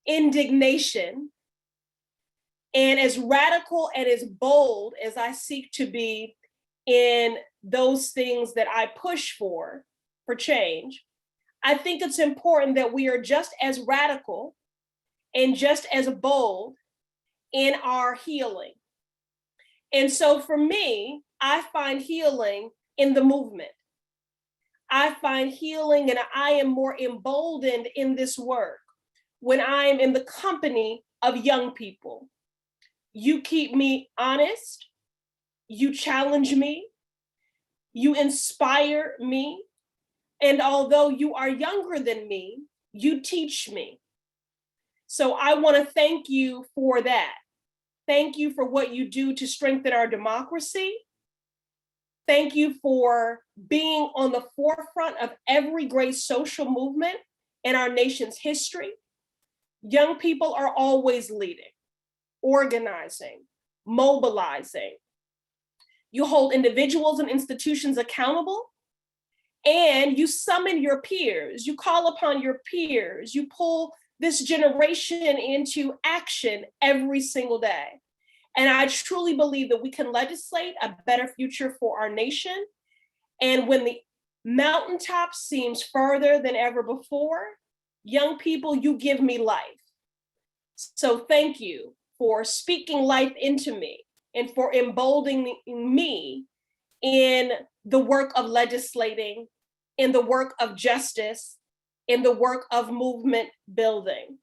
indignation, and as radical and as bold as I seek to be in those things that I push for change, I think it's important that we are just as radical and just as bold in our healing. And so for me, I find healing in the movement. I find healing and I am more emboldened in this work when I am in the company of young people. You keep me honest, you challenge me, you inspire me, and although you are younger than me, you teach me. So I want to thank you for that. Thank you for what you do to strengthen our democracy. Thank you for being on the forefront of every great social movement in our nation's history. Young people are always leading, organizing, mobilizing. You hold individuals and institutions accountable, and you summon your peers. You call upon your peers. You pull this generation into action every single day. And I truly believe that we can legislate a better future for our nation. And when the mountaintop seems further than ever before, young people, you give me life. So thank you for speaking life into me and for emboldening me in the work of legislating, in the work of justice, in the work of movement building.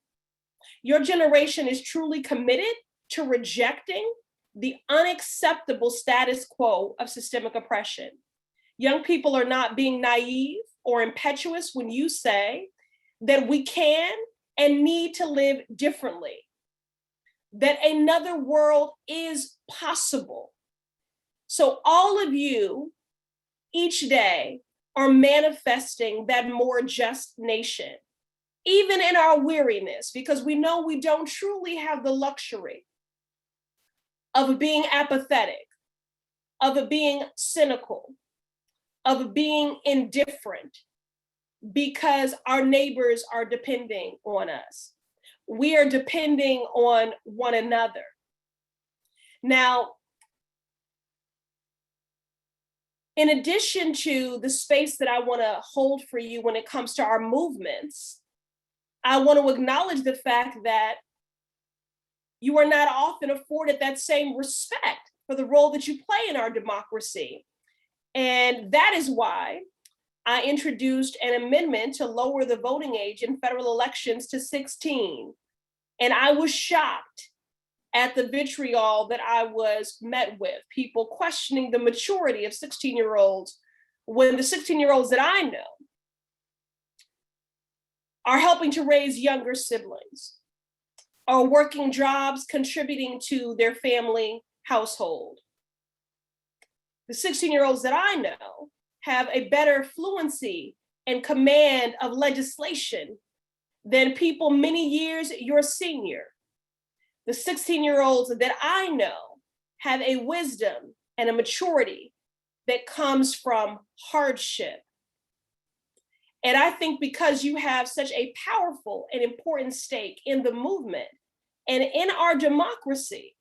Your generation is truly committed to rejecting the unacceptable status quo of systemic oppression. Young people are not being naive or impetuous when you say that we can and need to live differently, that another world is possible. So all of you each day are manifesting that more just nation, even in our weariness, because we know we don't truly have the luxury of being apathetic, of being cynical, of being indifferent, because our neighbors are depending on us. We are depending on one another. Now, in addition to the space that I want to hold for you when it comes to our movements, I want to acknowledge the fact that you are not often afforded that same respect for the role that you play in our democracy. And that is why I introduced an amendment to lower the voting age in federal elections to 16. And I was shocked at the vitriol that I was met with, people questioning the maturity of 16-year-olds when the 16-year-olds that I know are helping to raise younger siblings, are working jobs contributing to their family household. The 16-year-olds that I know have a better fluency and command of legislation than people many years your senior. The 16-year-olds that I know have a wisdom and a maturity that comes from hardship. And I think because you have such a powerful and important stake in the movement and in our democracy,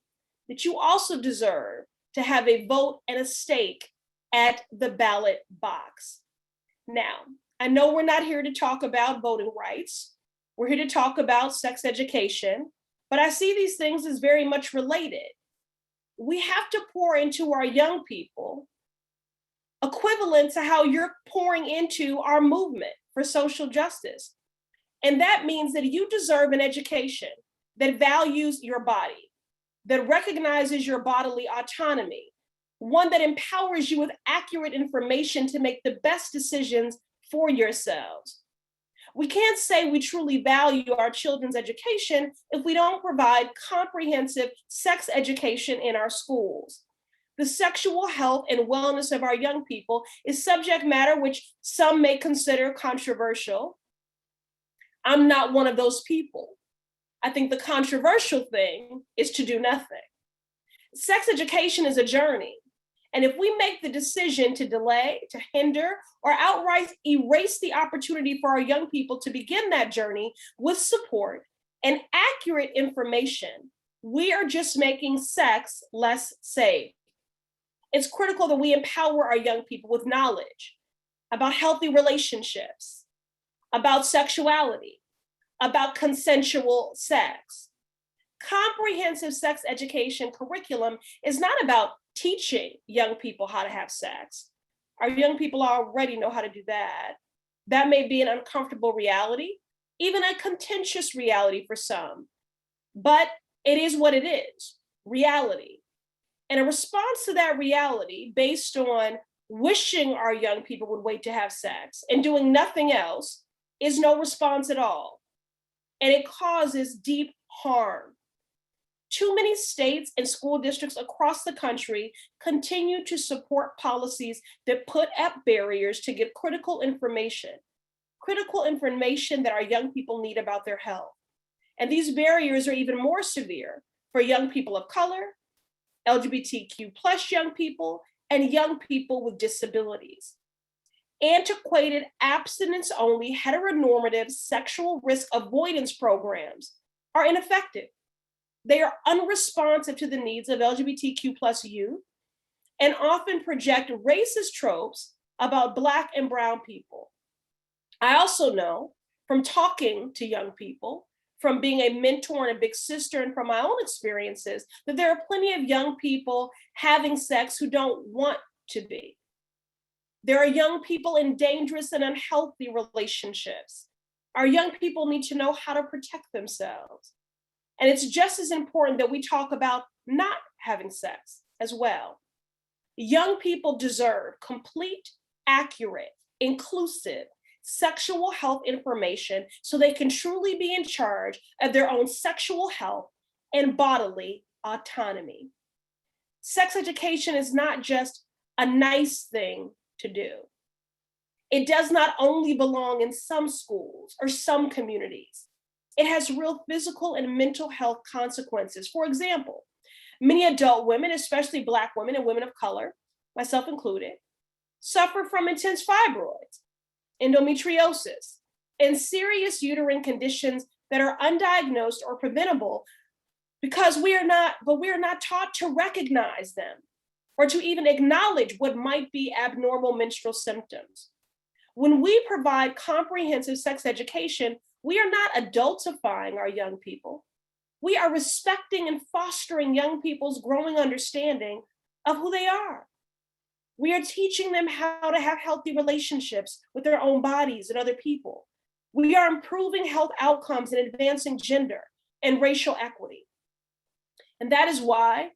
that you also deserve to have a vote and a stake at the ballot box. Now, I know we're not here to talk about voting rights. We're here to talk about sex education, but I see these things as very much related. We have to pour into our young people equivalent to how you're pouring into our movement for social justice. And that means that you deserve an education that values your body, that recognizes your bodily autonomy, one that empowers you with accurate information to make the best decisions for yourselves. We can't say we truly value our children's education if we don't provide comprehensive sex education in our schools. The sexual health and wellness of our young people is subject matter which some may consider controversial. I'm not one of those people. I think the controversial thing is to do nothing. Sex education is a journey. And if we make the decision to delay, to hinder, or outright erase the opportunity for our young people to begin that journey with support, and accurate information, we are just making sex less safe. It's critical that we empower our young people with knowledge about healthy relationships, about sexuality, about consensual sex. Comprehensive sex education curriculum is not about teaching young people how to have sex. Our young people already know how to do that. That may be an uncomfortable reality, even a contentious reality for some, but it is what it is, reality. And a response to that reality based on wishing our young people would wait to have sex and doing nothing else is no response at all. And it causes deep harm. Too many states and school districts across the country continue to support policies that put up barriers to get critical information that our young people need about their health. And these barriers are even more severe for young people of color, LGBTQ plus young people, and young people with disabilities. Antiquated, abstinence-only, heteronormative sexual risk avoidance programs are ineffective. They are unresponsive to the needs of LGBTQ plus youth and often project racist tropes about Black and Brown people. I also know from talking to young people, from being a mentor and a big sister, and from my own experiences, that there are plenty of young people having sex who don't want to be. There are young people in dangerous and unhealthy relationships. Our young people need to know how to protect themselves. And it's just as important that we talk about not having sex as well. Young people deserve complete, accurate, inclusive, sexual health information so they can truly be in charge of their own sexual health and bodily autonomy. Sex education is not just a nice thing to do. It does not only belong in some schools or some communities. It has real physical and mental health consequences. For example, many adult women, especially Black women and women of color, myself included, suffer from intense fibroids, endometriosis, and serious uterine conditions that are undiagnosed or preventable because we are not taught to recognize them or to even acknowledge what might be abnormal menstrual symptoms. When we provide comprehensive sex education, we are not adultifying our young people. We are respecting and fostering young people's growing understanding of who they are. We are teaching them how to have healthy relationships with their own bodies and other people. We are improving health outcomes and advancing gender and racial equity. And that is why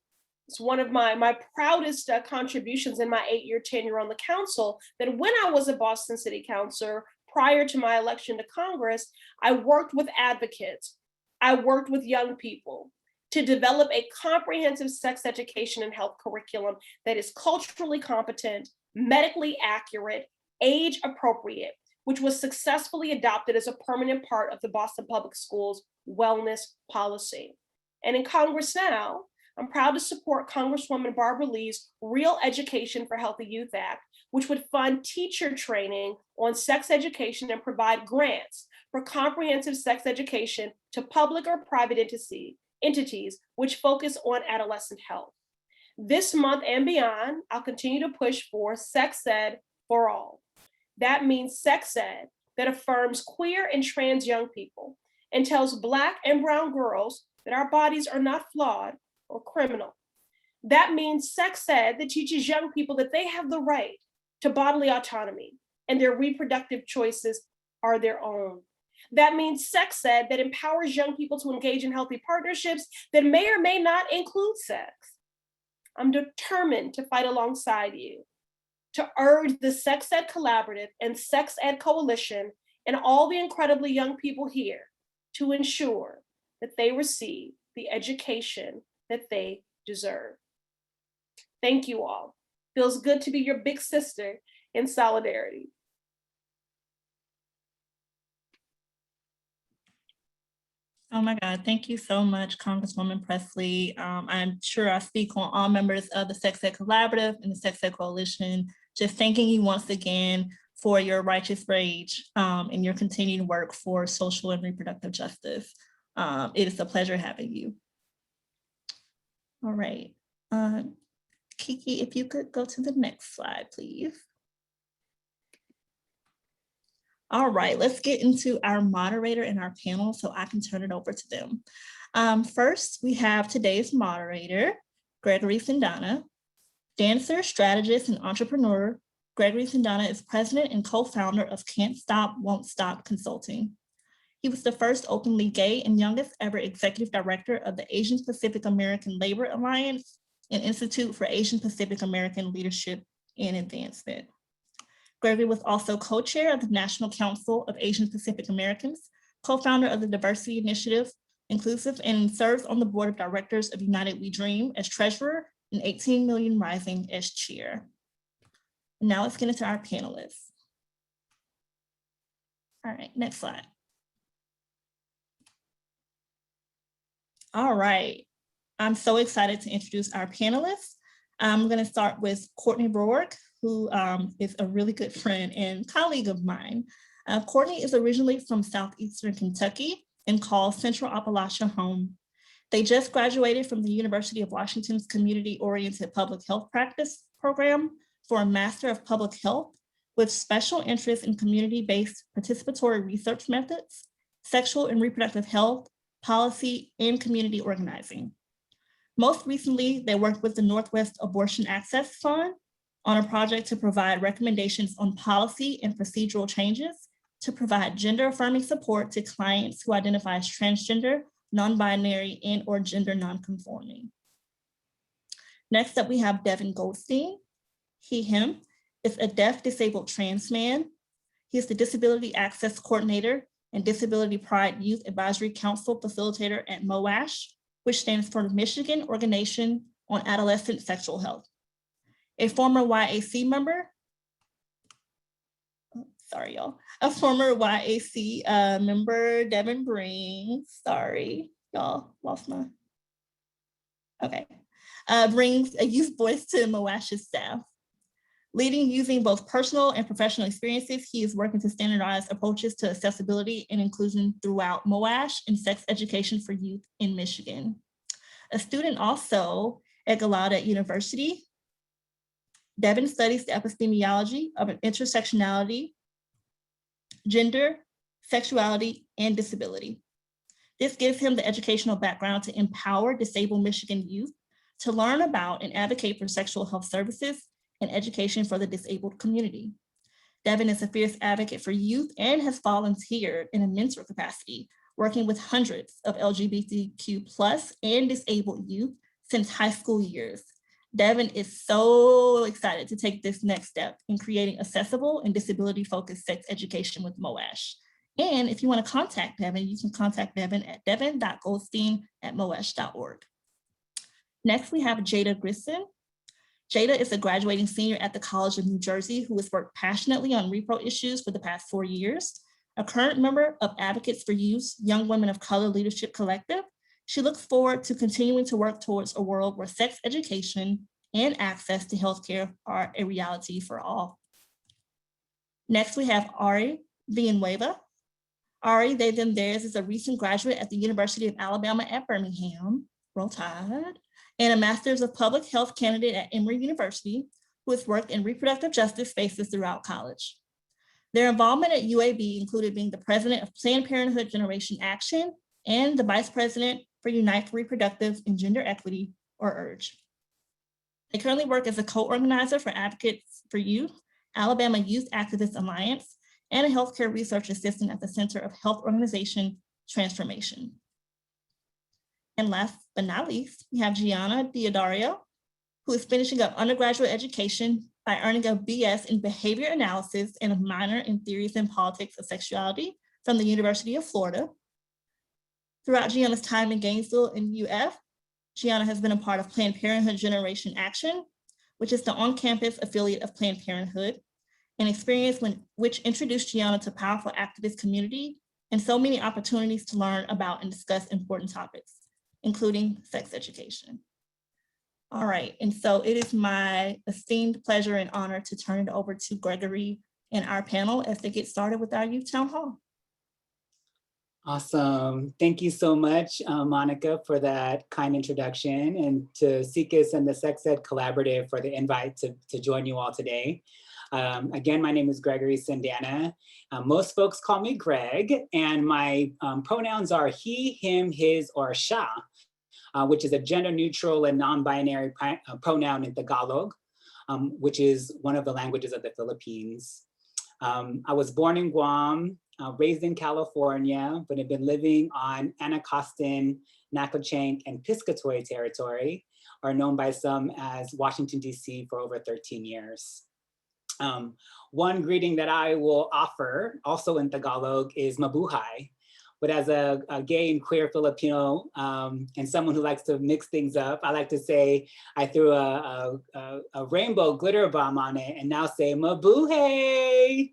it's one of my proudest contributions in my 8-year tenure on the council, that when I was a Boston City Councilor, prior to my election to Congress, I worked with advocates, I worked with young people to develop a comprehensive sex education and health curriculum that is culturally competent, medically accurate, age appropriate, which was successfully adopted as a permanent part of the Boston Public Schools wellness policy. And in Congress now, I'm proud to support Congresswoman Barbara Lee's Real Education for Healthy Youth Act, which would fund teacher training on sex education and provide grants for comprehensive sex education to public or private entities which focus on adolescent health. This month and beyond, I'll continue to push for sex ed for all. That means sex ed that affirms queer and trans young people and tells Black and Brown girls that our bodies are not flawed or criminal. That means sex ed that teaches young people that they have the right to bodily autonomy and their reproductive choices are their own. That means sex ed that empowers young people to engage in healthy partnerships that may or may not include sex. I'm determined to fight alongside you, to urge the Sex Ed Collaborative and Sex Ed Coalition and all the incredibly young people here to ensure that they receive the education that they deserve. Thank you all. Feels good to be your big sister in solidarity. Oh my God, thank you so much, Congresswoman Presley. I'm sure I speak on all members of the Sex Ed Collaborative and the Sex Ed Coalition, just thanking you once again for your righteous rage and your continued work for social and reproductive justice. It is a pleasure having you. All right. Kiki, if you could go to the next slide, please. All right, let's get into our moderator and our panel so I can turn it over to them. First, we have today's moderator, Gregory Sindana. Dancer, strategist, and entrepreneur, Gregory Sindana is president and co-founder of Can't Stop, Won't Stop Consulting. He was the first openly gay and youngest ever executive director of the Asian Pacific American Labor Alliance and Institute for Asian Pacific American Leadership and Advancement. Gregory was also co-chair of the National Council of Asian Pacific Americans, co-founder of the Diversity Initiative, Inclusive, and serves on the board of directors of United We Dream as treasurer and 18 Million Rising as chair. Now let's get into our panelists. All right, next slide. All right, I'm so excited to introduce our panelists. I'm gonna start with Courtney Rourke, who is a really good friend and colleague of mine. Courtney is originally from Southeastern Kentucky and calls Central Appalachia home. They just graduated from the University of Washington's Community-Oriented Public Health Practice program for a Master of Public Health with special interest in community-based participatory research methods, sexual and reproductive health, policy, and community organizing. Most recently, they worked with the Northwest Abortion Access Fund on a project to provide recommendations on policy and procedural changes to provide gender-affirming support to clients who identify as transgender, non-binary, and or gender non-conforming. Next up, we have Devin Goldstein. He, him, is a deaf disabled trans man. He is the Disability Access Coordinator and Disability Pride Youth Advisory Council Facilitator at MOASH, which stands for Michigan Organization on Adolescent Sexual Health. A former YAC member, sorry, y'all. A former YAC member, Devin brings, sorry, y'all, lost my, okay. Brings a youth voice to MOASH's staff. Leading using both personal and professional experiences, he is working to standardize approaches to accessibility and inclusion throughout MOASH and sex education for youth in Michigan. A student also at Gallaudet University, Devin studies the epistemiology of intersectionality, gender, sexuality, and disability. This gives him the educational background to empower disabled Michigan youth to learn about and advocate for sexual health services and education for the disabled community. Devin is a fierce advocate for youth and has volunteered in a mentor capacity, working with hundreds of LGBTQ+ and disabled youth since high school years. Devin is so excited to take this next step in creating accessible and disability-focused sex education with MOASH. And if you want to contact Devin, you can contact Devin at devin.goldstein@moash.org. Next, we have Jada Grissom. Jada is a graduating senior at the College of New Jersey who has worked passionately on repro issues for the past 4 years. A current member of Advocates for Youth, Young Women of Color Leadership Collective, she looks forward to continuing to work towards a world where sex education and access to healthcare are a reality for all. Next, we have Ari Villanueva. Ari, they, them, theirs is a recent graduate at the University of Alabama at Birmingham, Roll Tide, and a Master's of Public Health candidate at Emory University, who has worked in reproductive justice spaces throughout college. Their involvement at UAB included being the president of Planned Parenthood Generation Action and the vice president for Unite for Reproductive and Gender Equity, or URGE. They currently work as a co-organizer for Advocates for Youth, Alabama Youth Activist Alliance, and a healthcare research assistant at the Center of Health Organization Transformation. And last but not least, we have Gianna Diodario, who is finishing up undergraduate education by earning a BS in behavior analysis and a minor in theories and politics of sexuality from the University of Florida. Throughout Gianna's time in Gainesville and UF, Gianna has been a part of Planned Parenthood Generation Action, which is the on-campus affiliate of Planned Parenthood, an experience which introduced Gianna to powerful activist community and so many opportunities to learn about and discuss important topics, including sex education. All right, and so it is my esteemed pleasure and honor to turn it over to Gregory and our panel as they get started with our youth town hall. Awesome. Thank you so much, Monica, for that kind introduction, and to SECUS and the Sex Ed Collaborative for the invite to join you all today. Again, my name is Gregory Sindana. Most folks call me Greg, and my pronouns are he, him, his, or siya, which is a gender neutral and non-binary pronoun in Tagalog, which is one of the languages of the Philippines. I was born in Guam, raised in California, but have been living on Anacostan, Nacotchtank, and Piscataway territory, or known by some as Washington, D.C. for over 13 years. One greeting that I will offer, also in Tagalog, is mabuhay. But as a gay and queer Filipino and someone who likes to mix things up, I like to say I threw a rainbow glitter bomb on it and now say mabuhay.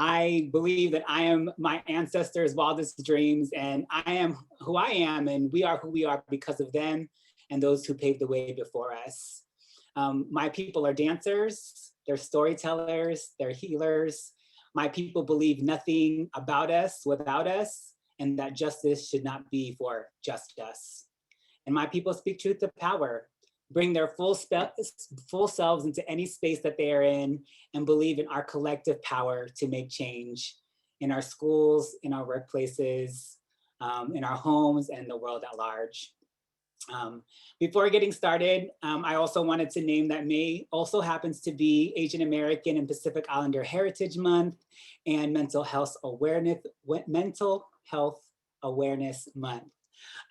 I believe that I am my ancestors' wildest dreams, and I am who I am, and we are who we are because of them and those who paved the way before us. My people are dancers, they're storytellers, they're healers. My people believe nothing about us without us, and that justice should not be for just us. And my people speak truth to power, bring their full selves into any space that they are in, and believe in our collective power to make change in our schools, in our workplaces, in our homes, and the world at large. Before getting started, I also wanted to name that May also happens to be Asian American and Pacific Islander Heritage Month and Mental Health Awareness Month.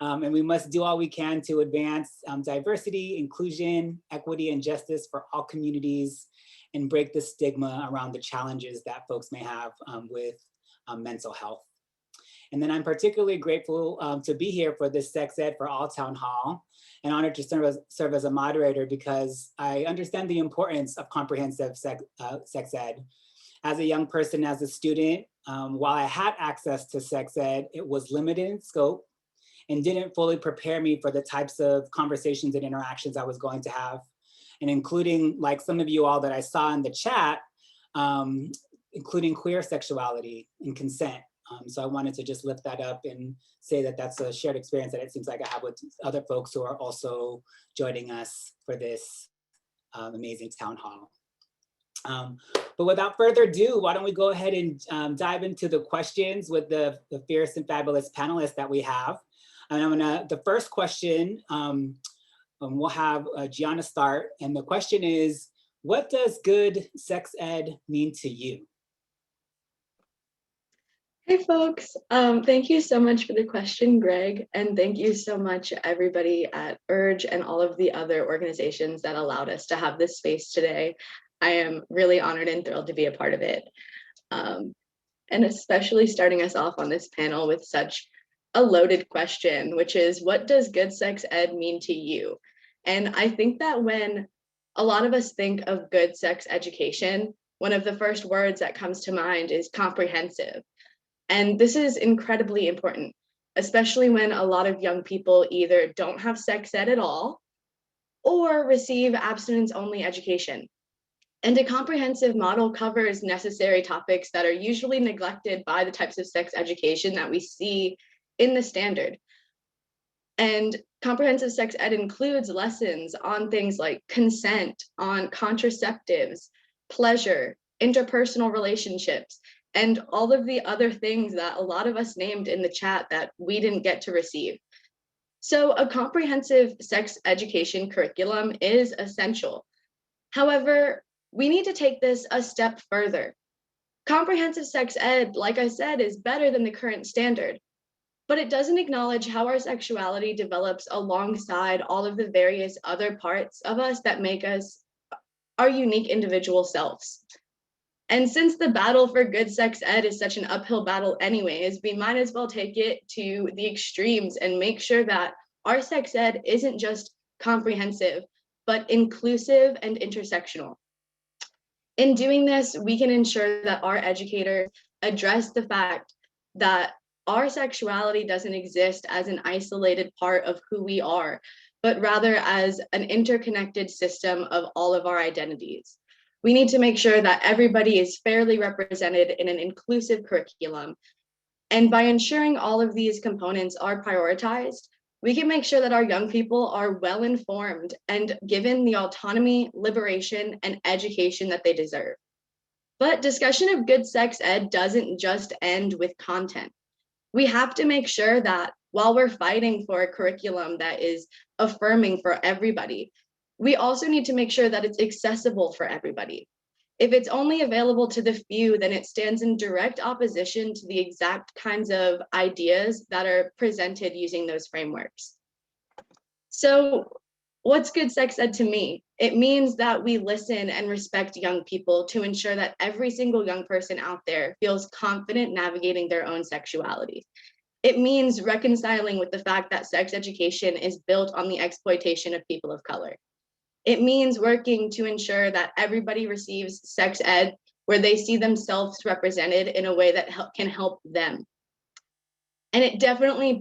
And we must do all we can to advance diversity, inclusion, equity, and justice for all communities and break the stigma around the challenges that folks may have with mental health. And then I'm particularly grateful to be here for this Sex Ed for All Town Hall, and honored to serve as a moderator because I understand the importance of comprehensive sex ed. As a young person, as a student, while I had access to sex ed, it was limited in scope and didn't fully prepare me for the types of conversations and interactions I was going to have. And including, like some of you all that I saw in the chat, including queer sexuality and consent. So I wanted to just lift that up and say that that's a shared experience that it seems like I have with other folks who are also joining us for this amazing town hall. But without further ado, why don't we go ahead and dive into the questions with the fierce and fabulous panelists that we have. And the first question, we'll have Gianna start. And the question is, what does good sex ed mean to you? Hey folks, thank you so much for the question, Greg, and thank you so much everybody at URGE and all of the other organizations that allowed us to have this space today. I am really honored and thrilled to be a part of it. And especially starting us off on this panel with such a loaded question, which is, what does good sex ed mean to you? And I think that when a lot of us think of good sex education, one of the first words that comes to mind is comprehensive. And this is incredibly important, especially when a lot of young people either don't have sex ed at all or receive abstinence-only education. And a comprehensive model covers necessary topics that are usually neglected by the types of sex education that we see in the standard. And comprehensive sex ed includes lessons on things like consent, on contraceptives, pleasure, interpersonal relationships, and all of the other things that a lot of us named in the chat that we didn't get to receive. So a comprehensive sex education curriculum is essential. However, we need to take this a step further. Comprehensive sex ed, like I said, is better than the current standard, but it doesn't acknowledge how our sexuality develops alongside all of the various other parts of us that make us our unique individual selves. And since the battle for good sex ed is such an uphill battle anyways, we might as well take it to the extremes and make sure that our sex ed isn't just comprehensive, but inclusive and intersectional. In doing this, we can ensure that our educators address the fact that our sexuality doesn't exist as an isolated part of who we are, but rather as an interconnected system of all of our identities. We need to make sure that everybody is fairly represented in an inclusive curriculum. And by ensuring all of these components are prioritized, we can make sure that our young people are well informed and given the autonomy, liberation, and education that they deserve. But discussion of good sex ed doesn't just end with content. We have to make sure that while we're fighting for a curriculum that is affirming for everybody, we also need to make sure that it's accessible for everybody. If it's only available to the few, then it stands in direct opposition to the exact kinds of ideas that are presented using those frameworks. So, what's good sex ed to me? It means that we listen and respect young people to ensure that every single young person out there feels confident navigating their own sexuality. It means reconciling with the fact that sex education is built on the exploitation of people of color. It means working to ensure that everybody receives sex ed where they see themselves represented in a way that can help them. And it definitely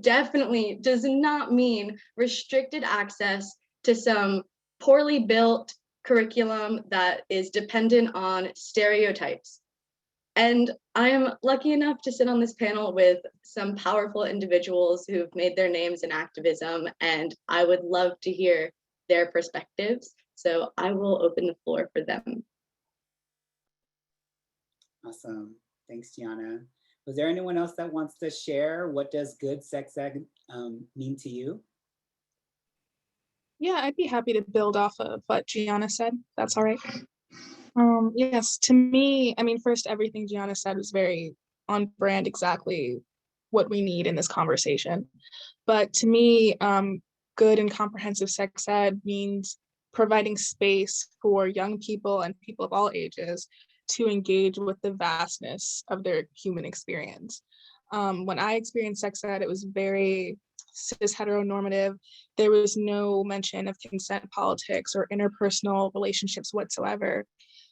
does not mean restricted access to some poorly built curriculum that is dependent on stereotypes. And I am lucky enough to sit on this panel with some powerful individuals who've made their names in activism, and I would love to hear their perspectives. So I will open the floor for them. Awesome. Thanks, Gianna. Was there anyone else that wants to share what does good sex ed mean to you? Yeah, I'd be happy to build off of what Gianna said. That's all right. Yes, to me, I mean, first, everything Gianna said was very on brand, exactly what we need in this conversation. But to me, good and comprehensive sex ed means providing space for young people and people of all ages to engage with the vastness of their human experience. When I experienced sex ed, it was very cis heteronormative. There was no mention of consent politics or interpersonal relationships whatsoever.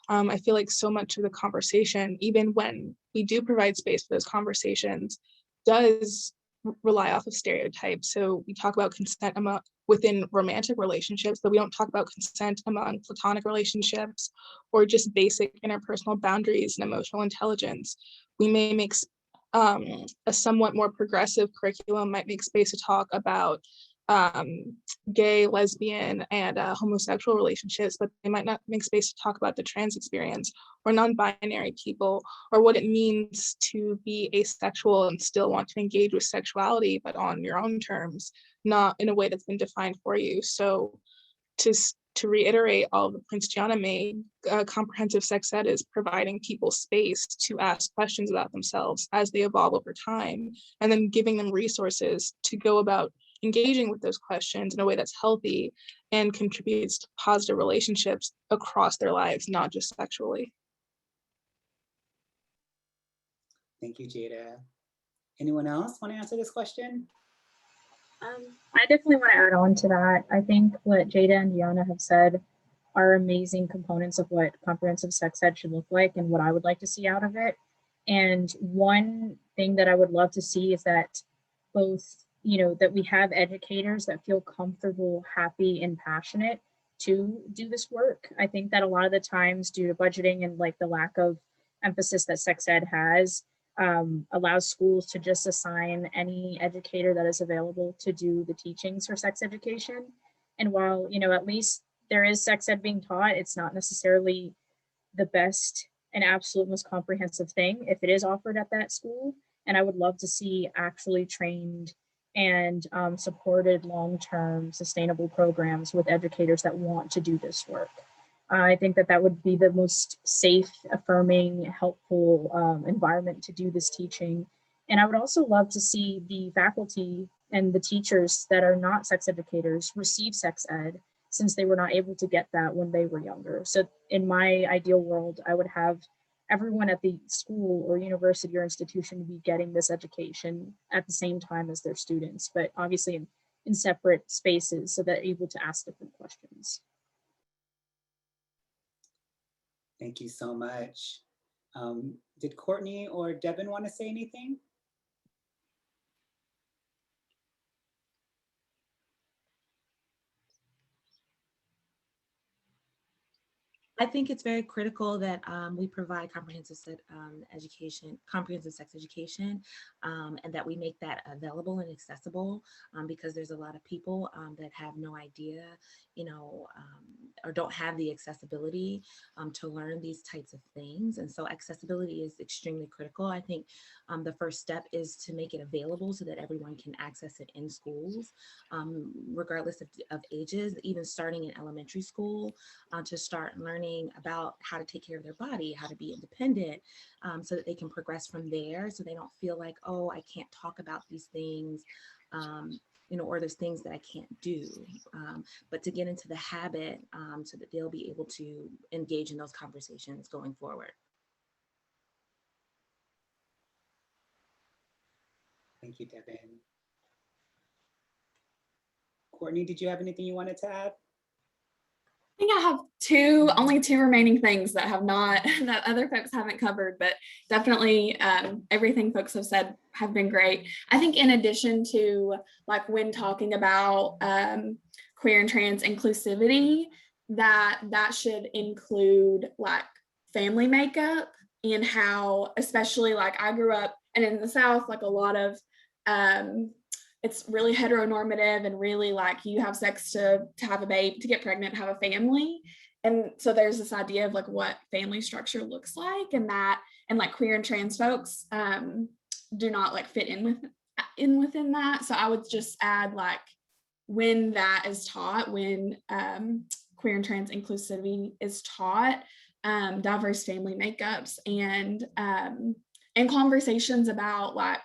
I feel like so much of the conversation, even when we do provide space for those conversations, does rely off of stereotypes. So we talk about consent within romantic relationships, but we don't talk about consent among platonic relationships or just basic interpersonal boundaries and emotional intelligence. We may make a somewhat more progressive curriculum might make space to talk about gay, lesbian, and homosexual relationships, but they might not make space to talk about the trans experience or non-binary people, or what it means to be asexual and still want to engage with sexuality, but on your own terms, not in a way that's been defined for you. So to reiterate all the points Gianna made, comprehensive sex ed is providing people space to ask questions about themselves as they evolve over time, and then giving them resources to go about engaging with those questions in a way that's healthy and contributes to positive relationships across their lives, not just sexually. Thank you, Jada. Anyone else want to answer this question? I definitely want to add on to that. I think what Jada and Gianna have said are amazing components of what comprehensive sex ed should look like and what I would like to see out of it. And one thing that I would love to see is that both, that we have educators that feel comfortable, happy, and passionate to do this work. I think that a lot of the times, due to budgeting and like the lack of emphasis that sex ed has, allows schools to just assign any educator that is available to do the teachings for sex education. And while, at least there is sex ed being taught, it's not necessarily the best and absolute most comprehensive thing if it is offered at that school. And I would love to see actually trained and supported long-term sustainable programs with educators that want to do this work. I think that would be the most safe, affirming, helpful environment to do this teaching. And I would also love to see the faculty and the teachers that are not sex educators receive sex ed, since they were not able to get that when they were younger. So in my ideal world, I would have everyone at the school or university or institution be getting this education at the same time as their students, but obviously in separate spaces so they're able to ask different questions. Thank you so much. Did Courtney or Devin want to say anything? I think it's very critical that we provide comprehensive sex education, and that we make that available and accessible, because there's a lot of people that have no idea, or don't have the accessibility to learn these types of things. And so accessibility is extremely critical. I think the first step is to make it available so that everyone can access it in schools, regardless of ages, even starting in elementary school, to start learning about how to take care of their body, how to be independent, so that they can progress from there, so they don't feel like, oh, I can't talk about these things, or there's things that I can't do, but to get into the habit, so that they'll be able to engage in those conversations going forward. Thank you, Devin. Courtney, did you have anything you wanted to add? I think I have only two remaining things that that other folks haven't covered, but definitely everything folks have said have been great. I think in addition to, like, when talking about queer and trans inclusivity, that should include like family makeup, and how, especially like I grew up and in the South, like a lot of it's really heteronormative, and really like you have sex to have a baby, to get pregnant, have a family. And so there's this idea of like what family structure looks like, and like queer and trans folks do not like fit in within that. So I would just add, like, when that is taught, when queer and trans inclusivity is taught, diverse family makeups, and conversations about like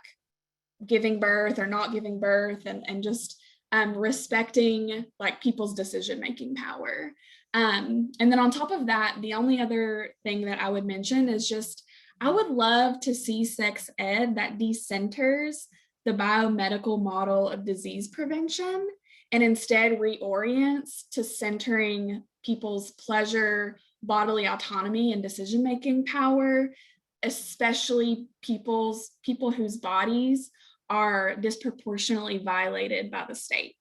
giving birth or not giving birth, and just respecting like people's decision-making power. And then on top of that, the only other thing that I would mention is just, I would love to see sex ed that decenters the biomedical model of disease prevention, and instead reorients to centering people's pleasure, bodily autonomy, and decision-making power, especially people whose bodies are disproportionately violated by the state.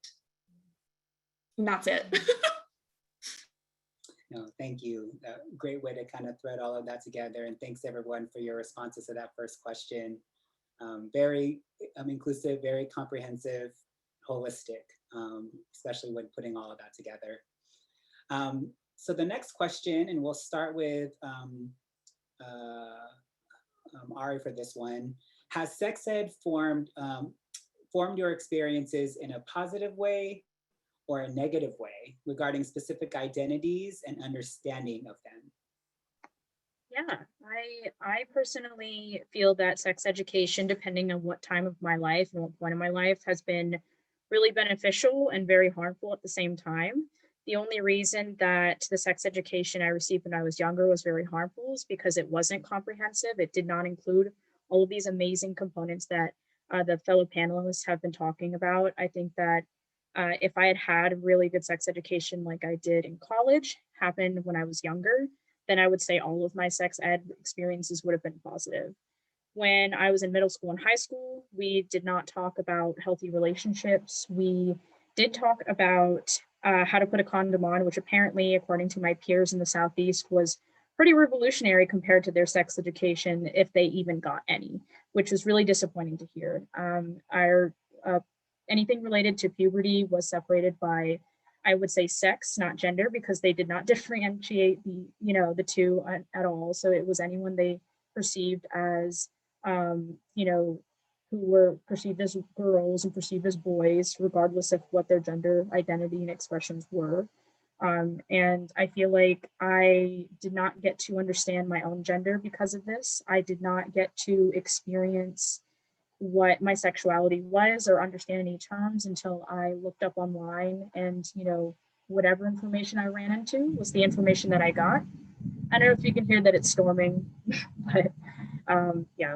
And that's it. No, thank you. Great way to kind of thread all of that together. And thanks everyone for your responses to that first question. Very inclusive, very comprehensive, holistic, especially when putting all of that together. So the next question, and we'll start with Ari for this one. Has sex ed formed your experiences in a positive way or a negative way regarding specific identities and understanding of them? Yeah, I personally feel that sex education, depending on what time of my life and what point of my life, has been really beneficial and very harmful at the same time. The only reason that the sex education I received when I was younger was very harmful is because it wasn't comprehensive. It did not include all of these amazing components that the fellow panelists have been talking about. I think that if I had had really good sex education like I did in college happen when I was younger, then I would say all of my sex ed experiences would have been positive. When I was in middle school and high school, we did not talk about healthy relationships. We did talk about how to put a condom on, which apparently, according to my peers in the Southeast, was pretty revolutionary compared to their sex education, if they even got any, which was really disappointing to hear. Anything related to puberty was separated by, I would say, sex, not gender, because they did not differentiate the two at all. So it was anyone they perceived as, who were perceived as girls and perceived as boys, regardless of what their gender identity and expressions were. And I feel like I did not get to understand my own gender because of this. I did not get to experience what my sexuality was or understand any terms until I looked up online, and whatever information I ran into was the information that I got. I don't know if you can hear that it's storming, but yeah.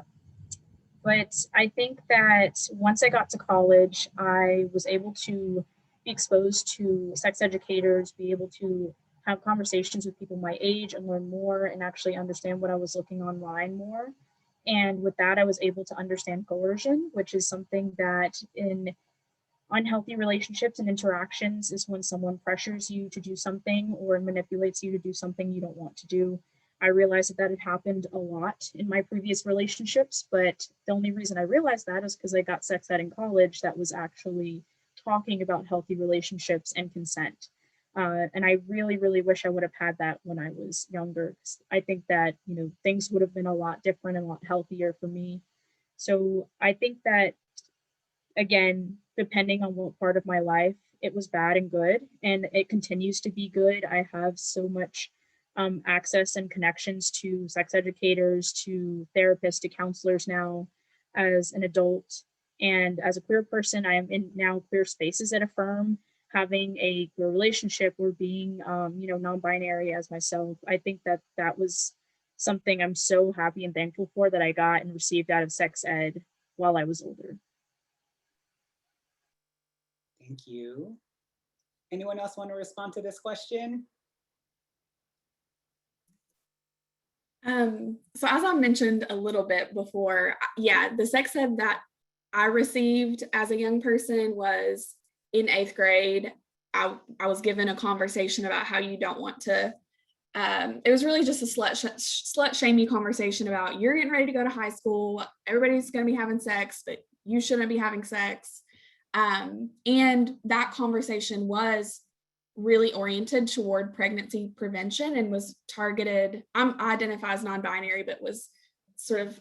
But I think that once I got to college, I was able to be exposed to sex educators, be able to have conversations with people my age and learn more and actually understand what I was looking online more. And with that, I was able to understand coercion, which is something that in unhealthy relationships and interactions is when someone pressures you to do something or manipulates you to do something you don't want to do. I realized that that had happened a lot in my previous relationships, but the only reason I realized that is because I got sex ed in college that was actually talking about healthy relationships and consent. And I really, really wish I would have had that when I was younger. I think that, you know, things would have been a lot different and a lot healthier for me. So I think that, again, depending on what part of my life, it was bad and good, and it continues to be good. I have so much access and connections to sex educators, to therapists, to counselors now as an adult. And as a queer person, I am in now queer spaces at a firm, having a queer relationship or being, you know, non-binary as myself. I think that that was something I'm so happy and thankful for that I got and received out of sex ed while I was older. Thank you. Anyone else want to respond to this question? So as I mentioned a little bit before, yeah, the sex ed that I received as a young person was in 8th grade. I was given a conversation about how you don't want to, it was really just a slut shamey conversation about you're getting ready to go to high school, everybody's going to be having sex, but you shouldn't be having sex. And that conversation was really oriented toward pregnancy prevention and was targeted. I identify as non-binary, but was sort of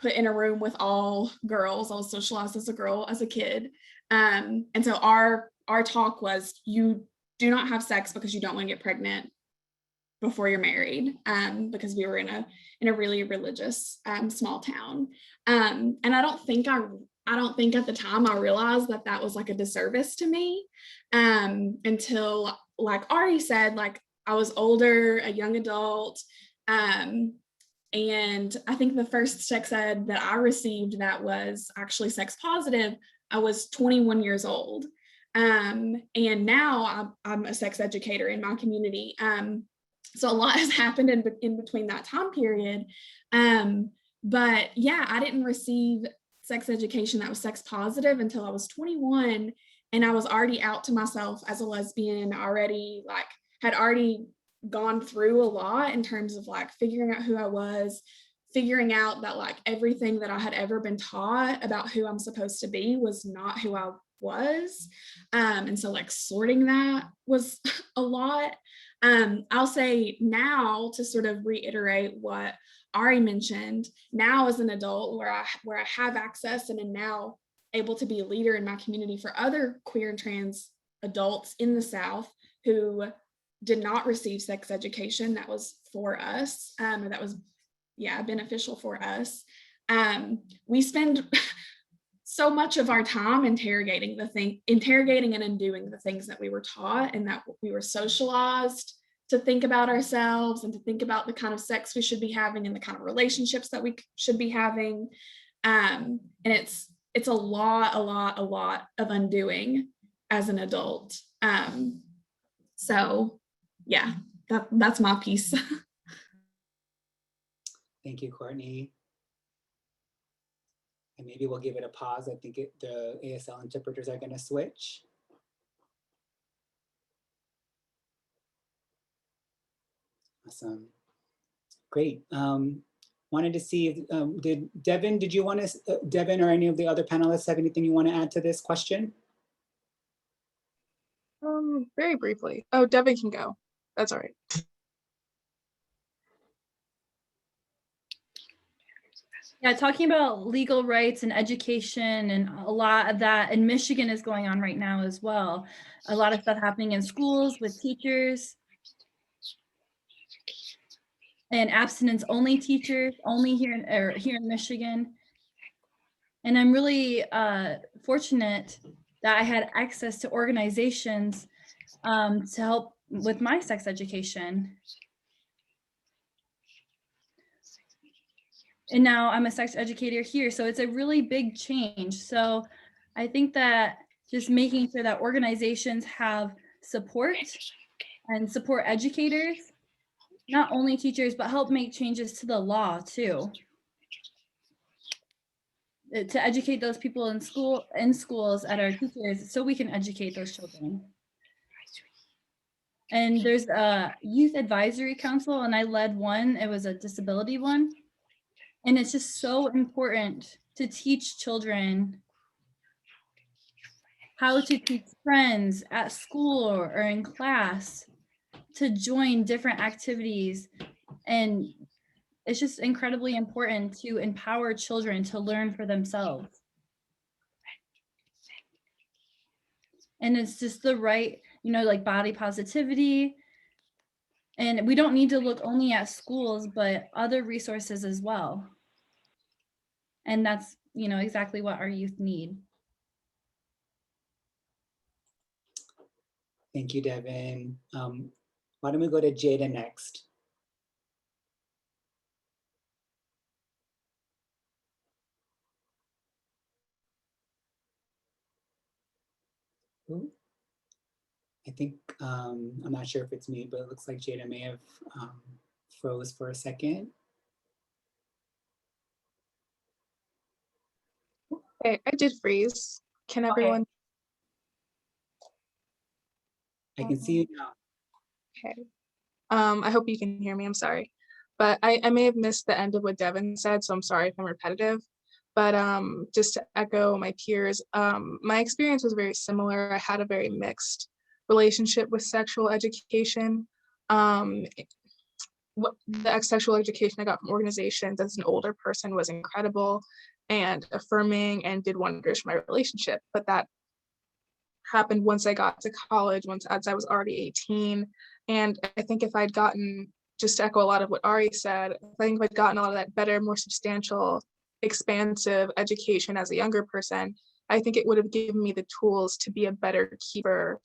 put in a room with all girls. I was socialized as a girl as a kid. And so our talk was, you do not have sex because you don't want to get pregnant before you're married, because we were in a really religious small town. And I don't think at the time I realized that that was like a disservice to me, until, like Ari said, like I was older, a young adult. And I think the first sex ed that I received that was actually sex positive, I was 21 years old. And now I'm a sex educator in my community. So a lot has happened in between that time period. But yeah, I didn't receive sex education that was sex positive until I was 21. And I was already out to myself as a lesbian, had already gone through a lot in terms of like figuring out who I was, figuring out that like everything that I had ever been taught about who I'm supposed to be was not who I was. And so like sorting that was a lot. I'll say now, to sort of reiterate what Ari mentioned, now as an adult where I have access and am now able to be a leader in my community for other queer and trans adults in the South who did not receive sex education that was for us, or that was, yeah, beneficial for us. We spend so much of our time interrogating and undoing the things that we were taught and that we were socialized to think about ourselves and to think about the kind of sex we should be having and the kind of relationships that we should be having. And it's a lot of undoing as an adult. So yeah, that's my piece. Thank you, Courtney. And maybe we'll give it a pause. I think the ASL interpreters are going to switch. Awesome. Great. Wanted to see, Devin or any of the other panelists have anything you want to add to this question? Very briefly. Oh, Devin can go. That's all right. Yeah, talking about legal rights and education, and a lot of that in Michigan is going on right now as well. A lot of stuff happening in schools with teachers and abstinence only teachers, only here in Michigan. And I'm really fortunate that I had access to organizations to help with my sex education. And now I'm a sex educator here. So it's a really big change. So I think that just making sure that organizations have support and support educators, not only teachers, but help make changes to the law too, to educate those people in schools at our teachers, so we can educate those children. And there's a youth advisory council, and I led one. It was a disability one. And it's just so important to teach children how to teach friends at school or in class, to join different activities. And it's just incredibly important to empower children to learn for themselves. And it's just the right, like body positivity. And we don't need to look only at schools, but other resources as well. And that's, exactly what our youth need. Thank you, Devin. Why don't we go to Jada next? Ooh. I think, I'm not sure if it's me, but it looks like Jada may have froze for a second. Okay, I did freeze. Can everyone? I can see you now. Okay. I hope you can hear me. I'm sorry. But I may have missed the end of what Devin said, so I'm sorry if I'm repetitive. But just to echo my peers, my experience was very similar. I had a very mixed relationship with sexual education. The sexual education I got from organizations as an older person was incredible and affirming and did wonders for my relationship. But that happened once I got to college, as I was already 18. And I think if I'd gotten, just to echo a lot of what Ari said, I think if I'd gotten all of that better, more substantial, expansive education as a younger person, I think it would have given me the tools to be a better keeper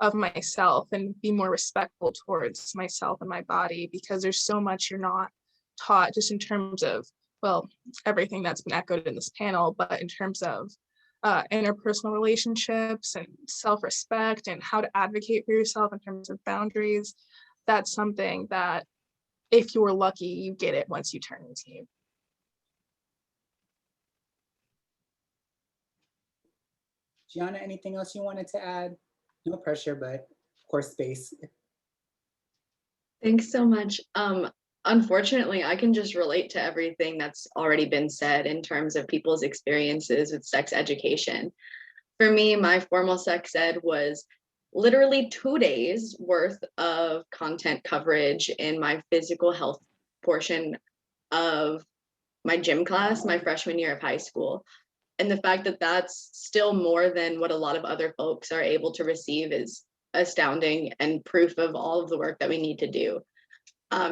of myself and be more respectful towards myself and my body, because there's so much you're not taught just in terms of, well, everything that's been echoed in this panel, but in terms of interpersonal relationships and self-respect and how to advocate for yourself in terms of boundaries. That's something that if you were lucky, you get it once you turn 18. Gianna, anything else you wanted to add? No pressure, but of course, space. Thanks so much. Unfortunately, I can just relate to everything that's already been said in terms of people's experiences with sex education. For me, my formal sex ed was literally 2 days worth of content coverage in my physical health portion of my gym class, my freshman year of high school. And the fact that that's still more than what a lot of other folks are able to receive is astounding and proof of all of the work that we need to do.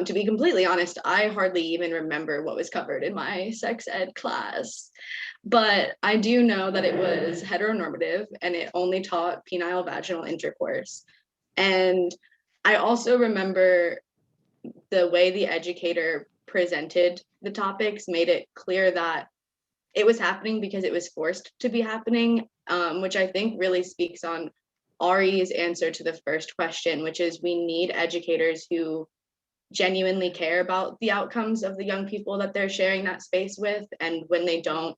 To be completely honest, I hardly even remember what was covered in my sex ed class, but I do know that it was heteronormative and it only taught penile vaginal intercourse. And I also remember the way the educator presented the topics made it clear that it was happening because it was forced to be happening, which I think really speaks on Ari's answer to the first question, which is we need educators who genuinely care about the outcomes of the young people that they're sharing that space with. And when they don't,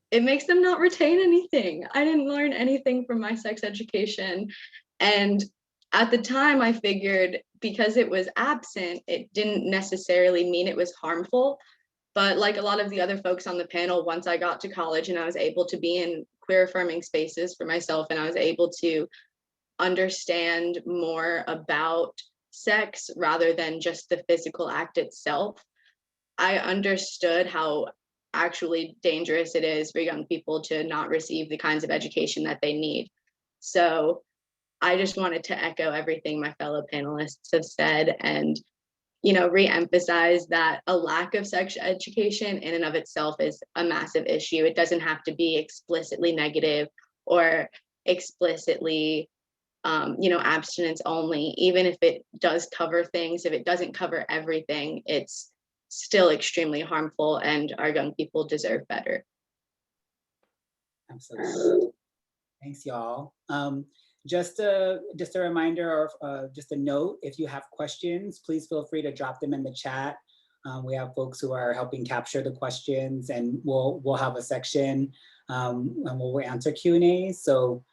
it makes them not retain anything. I didn't learn anything from my sex education. And at the time I figured because it was absent, it didn't necessarily mean it was harmful. But like a lot of the other folks on the panel, once I got to college and I was able to be in queer affirming spaces for myself and I was able to understand more about sex rather than just the physical act itself, I understood how actually dangerous it is for young people to not receive the kinds of education that they need. So I just wanted to echo everything my fellow panelists have said and re-emphasize that a lack of sex education in and of itself is a massive issue. It doesn't have to be explicitly negative or explicitly abstinence only. Even if it does cover things, if it doesn't cover everything, it's still extremely harmful and our young people deserve better. Absolutely. Thanks, y'all. Just a reminder or just a note, if you have questions, please feel free to drop them in the chat. We have folks who are helping capture the questions, and we'll have a section and we'll answer Q&A. So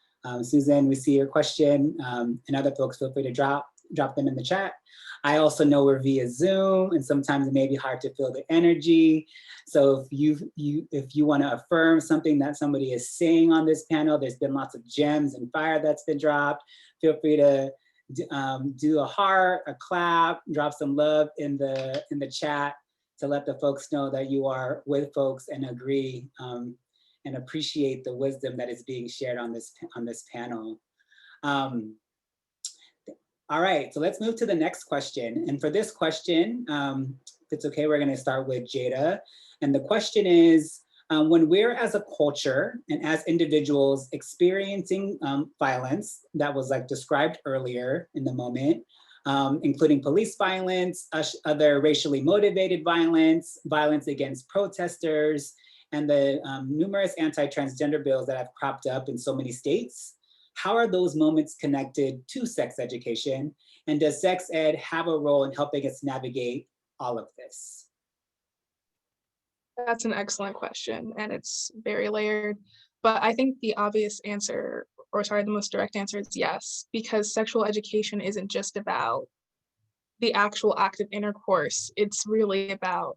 Susan, we see your question, and other folks feel free to drop them in the chat. I also know we're via Zoom, and sometimes it may be hard to feel the energy. So if you want to affirm something that somebody is saying on this panel, there's been lots of gems and fire that's been dropped. Feel free to do a heart, a clap, drop some love in the chat to let the folks know that you are with folks and agree and appreciate the wisdom that is being shared on this panel. All right, so let's move to the next question. And for this question, if it's okay, we're gonna start with Jada. And the question is, when we're as a culture and as individuals experiencing violence that was like described earlier in the moment, including police violence, other racially motivated violence, violence against protesters, and the numerous anti-transgender bills that have cropped up in so many states, how are those moments connected to sex education? And does sex ed have a role in helping us navigate all of this? That's an excellent question, and it's very layered. But I think the obvious answer, or sorry, the most direct answer is yes, because sexual education isn't just about the actual act of intercourse. It's really about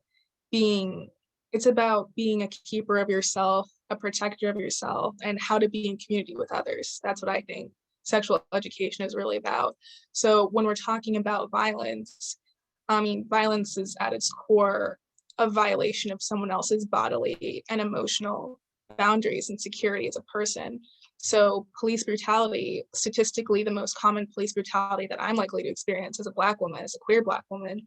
being a keeper of yourself, a protector of yourself, and how to be in community with others. That's what I think sexual education is really about. So when we're talking about violence, I mean, violence is at its core a violation of someone else's bodily and emotional boundaries and security as a person. So police brutality, statistically, the most common police brutality that I'm likely to experience as a Black woman, as a queer Black woman,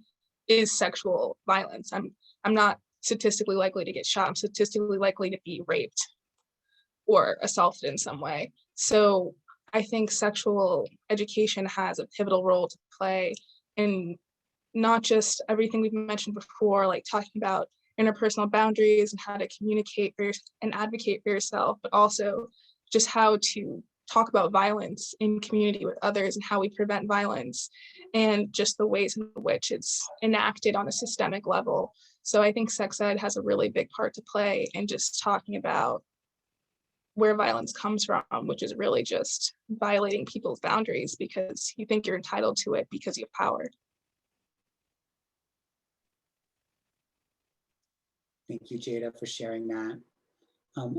is sexual violence. I'm not statistically likely to get shot. I'm statistically likely to be raped or assaulted in some way. So I think sexual education has a pivotal role to play in not just everything we've mentioned before, like talking about interpersonal boundaries and how to communicate and advocate for yourself, but also just how to talk about violence in community with others and how we prevent violence and just the ways in which it's enacted on a systemic level. So I think sex ed has a really big part to play in just talking about where violence comes from, which is really just violating people's boundaries because you think you're entitled to it because you have power. Thank you, Jada, for sharing that.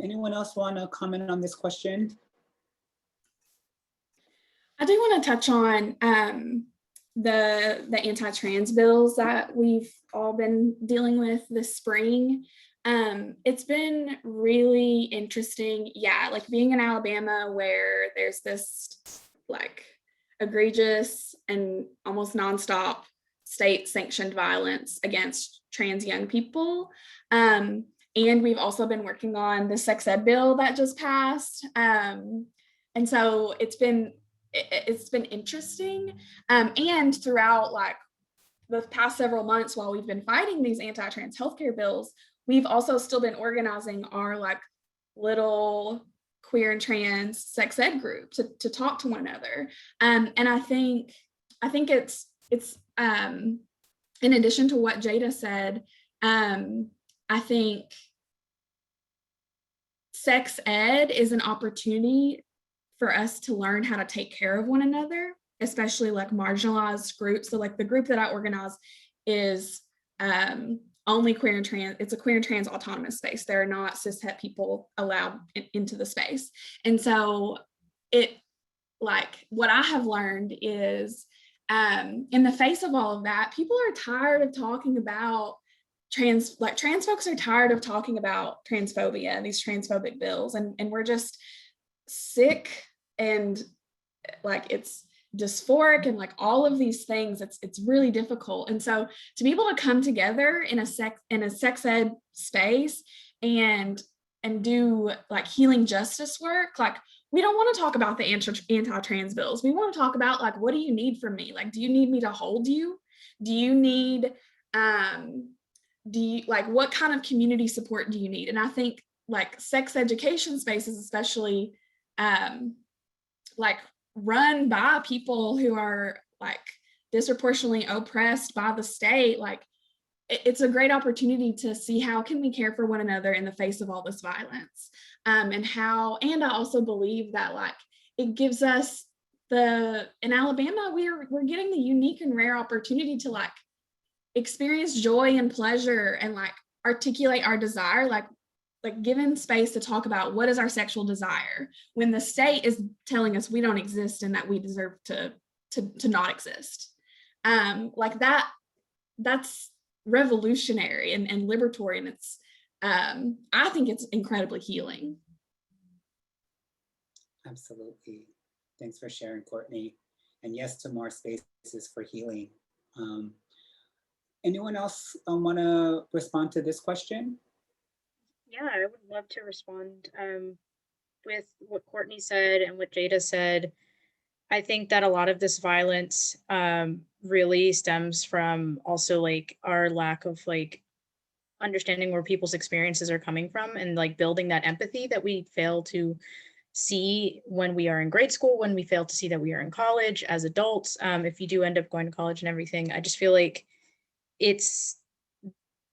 Anyone else want to comment on this question? I do want to touch on the anti-trans bills that we've all been dealing with this spring. It's been really interesting. Yeah, like being in Alabama where there's this like egregious and almost nonstop state sanctioned violence against trans young people. And we've also been working on the sex ed bill that just passed. And so it's been interesting. And throughout like the past several months while we've been fighting these anti-trans healthcare bills, we've also still been organizing our like little queer and trans sex ed group to talk to one another. And I think it's in addition to what Jada said, I think sex ed is an opportunity for us to learn how to take care of one another, especially like marginalized groups. So like the group that I organize is only queer and trans, it's a queer and trans autonomous space. There are not cishet people allowed into the space. And so it, like what I have learned is in the face of all of that, people are tired of talking about trans folks are tired of talking about transphobia and these transphobic bills. And we're just sick and like it's dysphoric and like all of these things. It's really difficult. And so to be able to come together in a sex ed space and do like healing justice work, like we don't want to talk about the anti-trans bills. We want to talk about like, what do you need from me? Like, do you need me to hold you? Do you need, what kind of community support do you need? And I think like sex education spaces, especially like run by people who are like disproportionately oppressed by the state, like it's a great opportunity to see how can we care for one another in the face of all this violence. And I also believe that like it gives us in Alabama, we're getting the unique and rare opportunity to like experience joy and pleasure and like articulate our desire, like given space to talk about what is our sexual desire when the state is telling us we don't exist and that we deserve to not exist. Like that's revolutionary and liberatory, and it's I think it's incredibly healing. Absolutely. Thanks for sharing, Courtney. And yes to more spaces for healing. Anyone else want to respond to this question? Yeah, I would love to respond with what Courtney said and what Jada said. I think that a lot of this violence really stems from also like our lack of like understanding where people's experiences are coming from and like building that empathy that we fail to see when we are in grade school, when we fail to see that we are in college as adults. If you do end up going to college and everything, I just feel like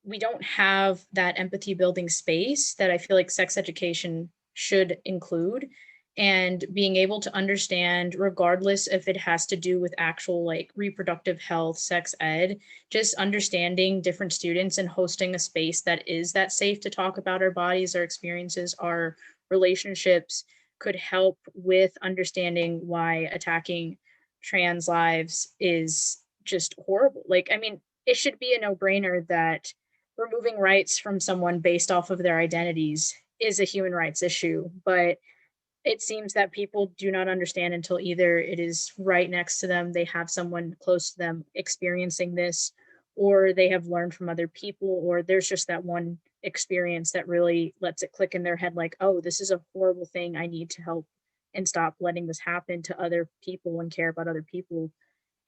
we don't have that empathy building space that I feel like sex education should include, and being able to understand, regardless if it has to do with actual like reproductive health, sex ed, just understanding different students and hosting a space that is that safe to talk about our bodies, our experiences, our relationships could help with understanding why attacking trans lives is just horrible. Like, I mean, it should be a no-brainer that removing rights from someone based off of their identities is a human rights issue, but it seems that people do not understand until either it is right next to them, they have someone close to them experiencing this, or they have learned from other people, or there's just that one experience that really lets it click in their head like, oh, this is a horrible thing. I need to help and stop letting this happen to other people and care about other people.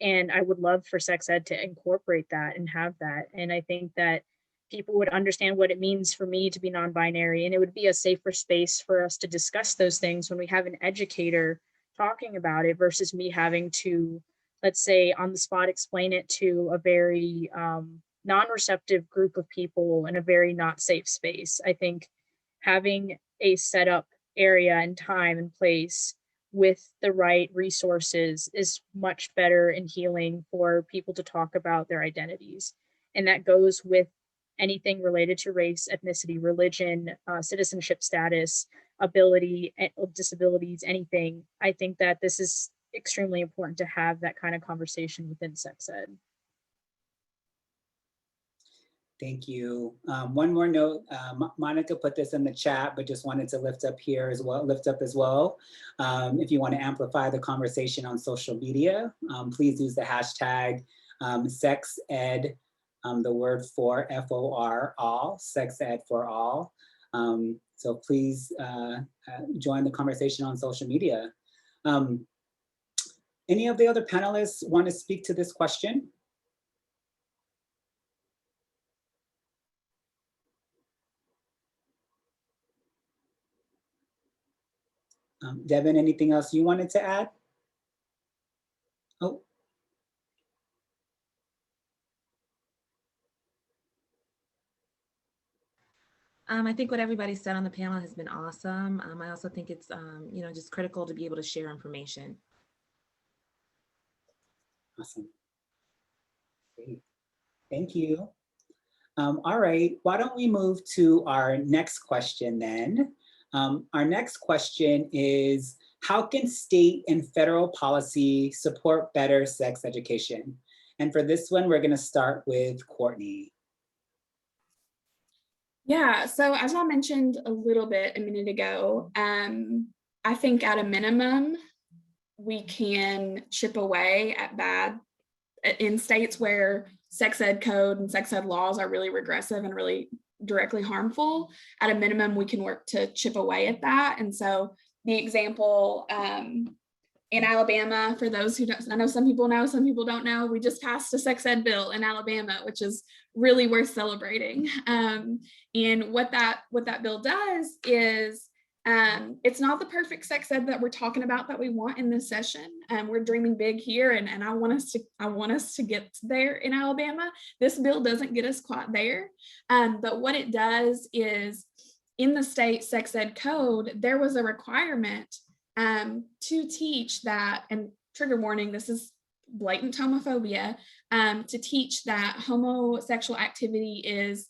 And I would love for sex ed to incorporate that and have that. And I think that people would understand what it means for me to be non-binary, and it would be a safer space for us to discuss those things when we have an educator talking about it versus me having to, let's say, on the spot explain it to a very non-receptive group of people in a very not safe space. I think having a set up area and time and place with the right resources is much better and healing for people to talk about their identities. And that goes with anything related to race, ethnicity, religion, citizenship status, ability, disabilities, anything. I think that this is extremely important to have that kind of conversation within sex ed. Thank you. One more note, Monica put this in the chat, but just wanted to lift up as well. If you want to amplify the conversation on social media, please use the hashtag SexEd, the word for FOR, all, SexEd for all. So please join the conversation on social media. Any of the other panelists want to speak to this question? Devin, anything else you wanted to add? Oh. I think what everybody said on the panel has been awesome. I also think it's, just critical to be able to share information. Awesome. Great. Thank you. All right, why don't we move to our next question then? Our next question is, how can state and federal policy support better sex education? And for this one, we're gonna start with Courtney. Yeah, so as I mentioned a little bit a minute ago, I think at a minimum, we can chip away at bad in states where sex ed code and sex ed laws are really regressive and really directly harmful. At a minimum, we can work to chip away at that. And so the example in Alabama, for those who don't, I know some people know, some people don't know, we just passed a sex ed bill in Alabama, which is really worth celebrating. And what that bill does is It's not the perfect sex ed that we're talking about that we want in this session. We're dreaming big here, and I want us to get there in Alabama. This bill doesn't get us quite there, but what it does is, in the state sex ed code, there was a requirement to teach that, and trigger warning, this is blatant homophobia, to teach that homosexual activity is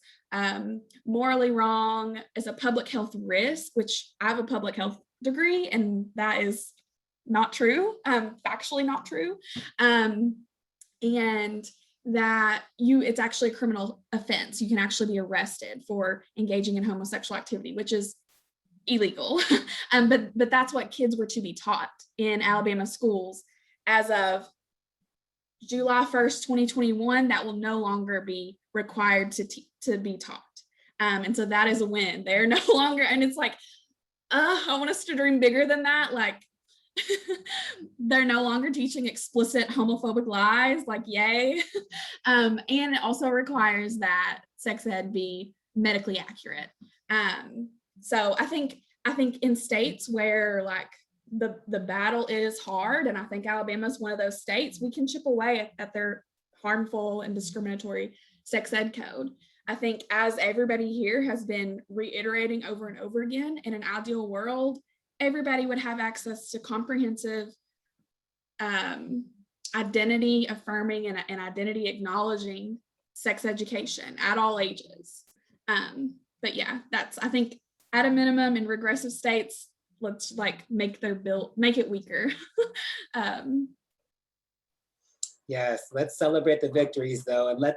morally wrong, is a public health risk, which I have a public health degree, and that is not true, factually not true, and that it's actually a criminal offense. You can actually be arrested for engaging in homosexual activity, which is illegal. But that's what kids were to be taught in Alabama schools as of July 1st, 2021. That will no longer be required to be taught. And so that is a win. They're no longer, and it's like, I want us to dream bigger than that. Like, they're no longer teaching explicit homophobic lies, like, yay. And it also requires that sex ed be medically accurate. So I think in states where like the battle is hard, and I think Alabama is one of those states, we can chip away at their harmful and discriminatory sex ed code. I think, as everybody here has been reiterating over and over again, in an ideal world, everybody would have access to comprehensive identity affirming and identity acknowledging sex education at all ages. But yeah, that's, I think, at a minimum, in regressive states, let's like make it weaker. Yes, let's celebrate the victories though, and let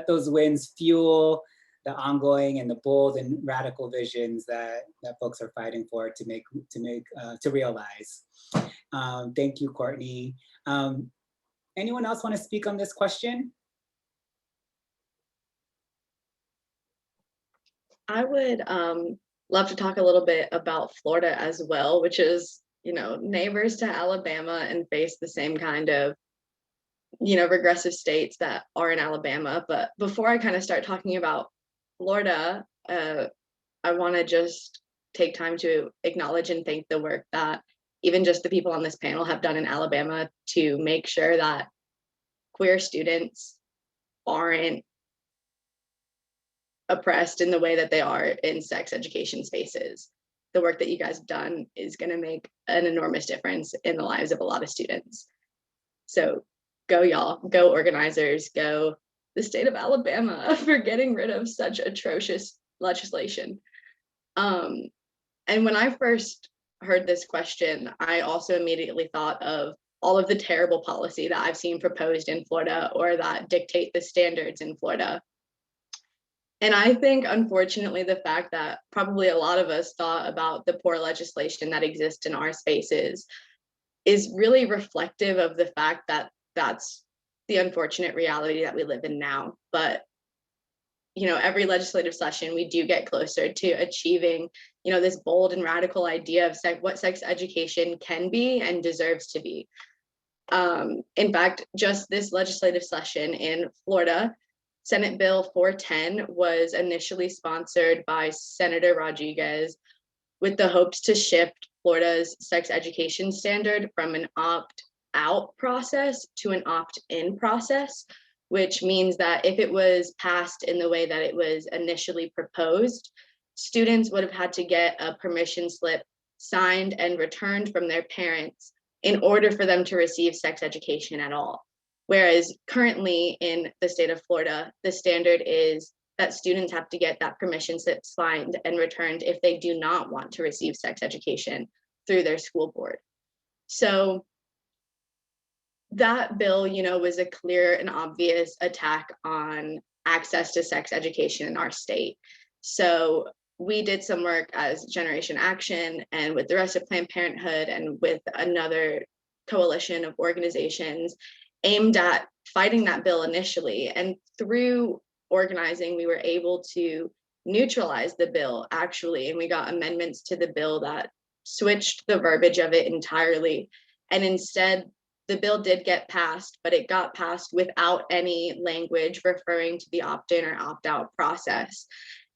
those wins fuel the ongoing and the bold and radical visions that folks are fighting for to realize. Thank you, Courtney. Anyone else want to speak on this question? I would love to talk a little bit about Florida as well, which is, neighbors to Alabama and face the same kind of, regressive states that are in Alabama. But before I kind of start talking about Florida, I want to just take time to acknowledge and thank the work that even just the people on this panel have done in Alabama to make sure that queer students aren't oppressed in the way that they are in sex education spaces. The work that you guys have done is going to make an enormous difference in the lives of a lot of students. So go y'all, go organizers, go the state of Alabama for getting rid of such atrocious legislation. And when I first heard this question, I also immediately thought of all of the terrible policy that I've seen proposed in Florida or that dictate the standards in Florida. And I think, unfortunately, the fact that probably a lot of us thought about the poor legislation that exists in our spaces is really reflective of the fact that that's the unfortunate reality that we live in now. But, every legislative session, we do get closer to achieving, this bold and radical idea of what sex education can be and deserves to be. In fact, just this legislative session in Florida, Senate Bill 410 was initially sponsored by Senator Rodriguez with the hopes to shift Florida's sex education standard from an opt-out process to an opt-in process, which means that if it was passed in the way that it was initially proposed, students would have had to get a permission slip signed and returned from their parents in order for them to receive sex education at all. Whereas currently in the state of Florida, the standard is that students have to get that permission slip signed and returned if they do not want to receive sex education through their school board. So that bill, was a clear and obvious attack on access to sex education in our state. So we did some work as Generation Action and with the rest of Planned Parenthood and with another coalition of organizations aimed at fighting that bill initially. And through organizing, we were able to neutralize the bill actually, and we got amendments to the bill that switched the verbiage of it entirely. And instead, the bill did get passed, but it got passed without any language referring to the opt-in or opt-out process.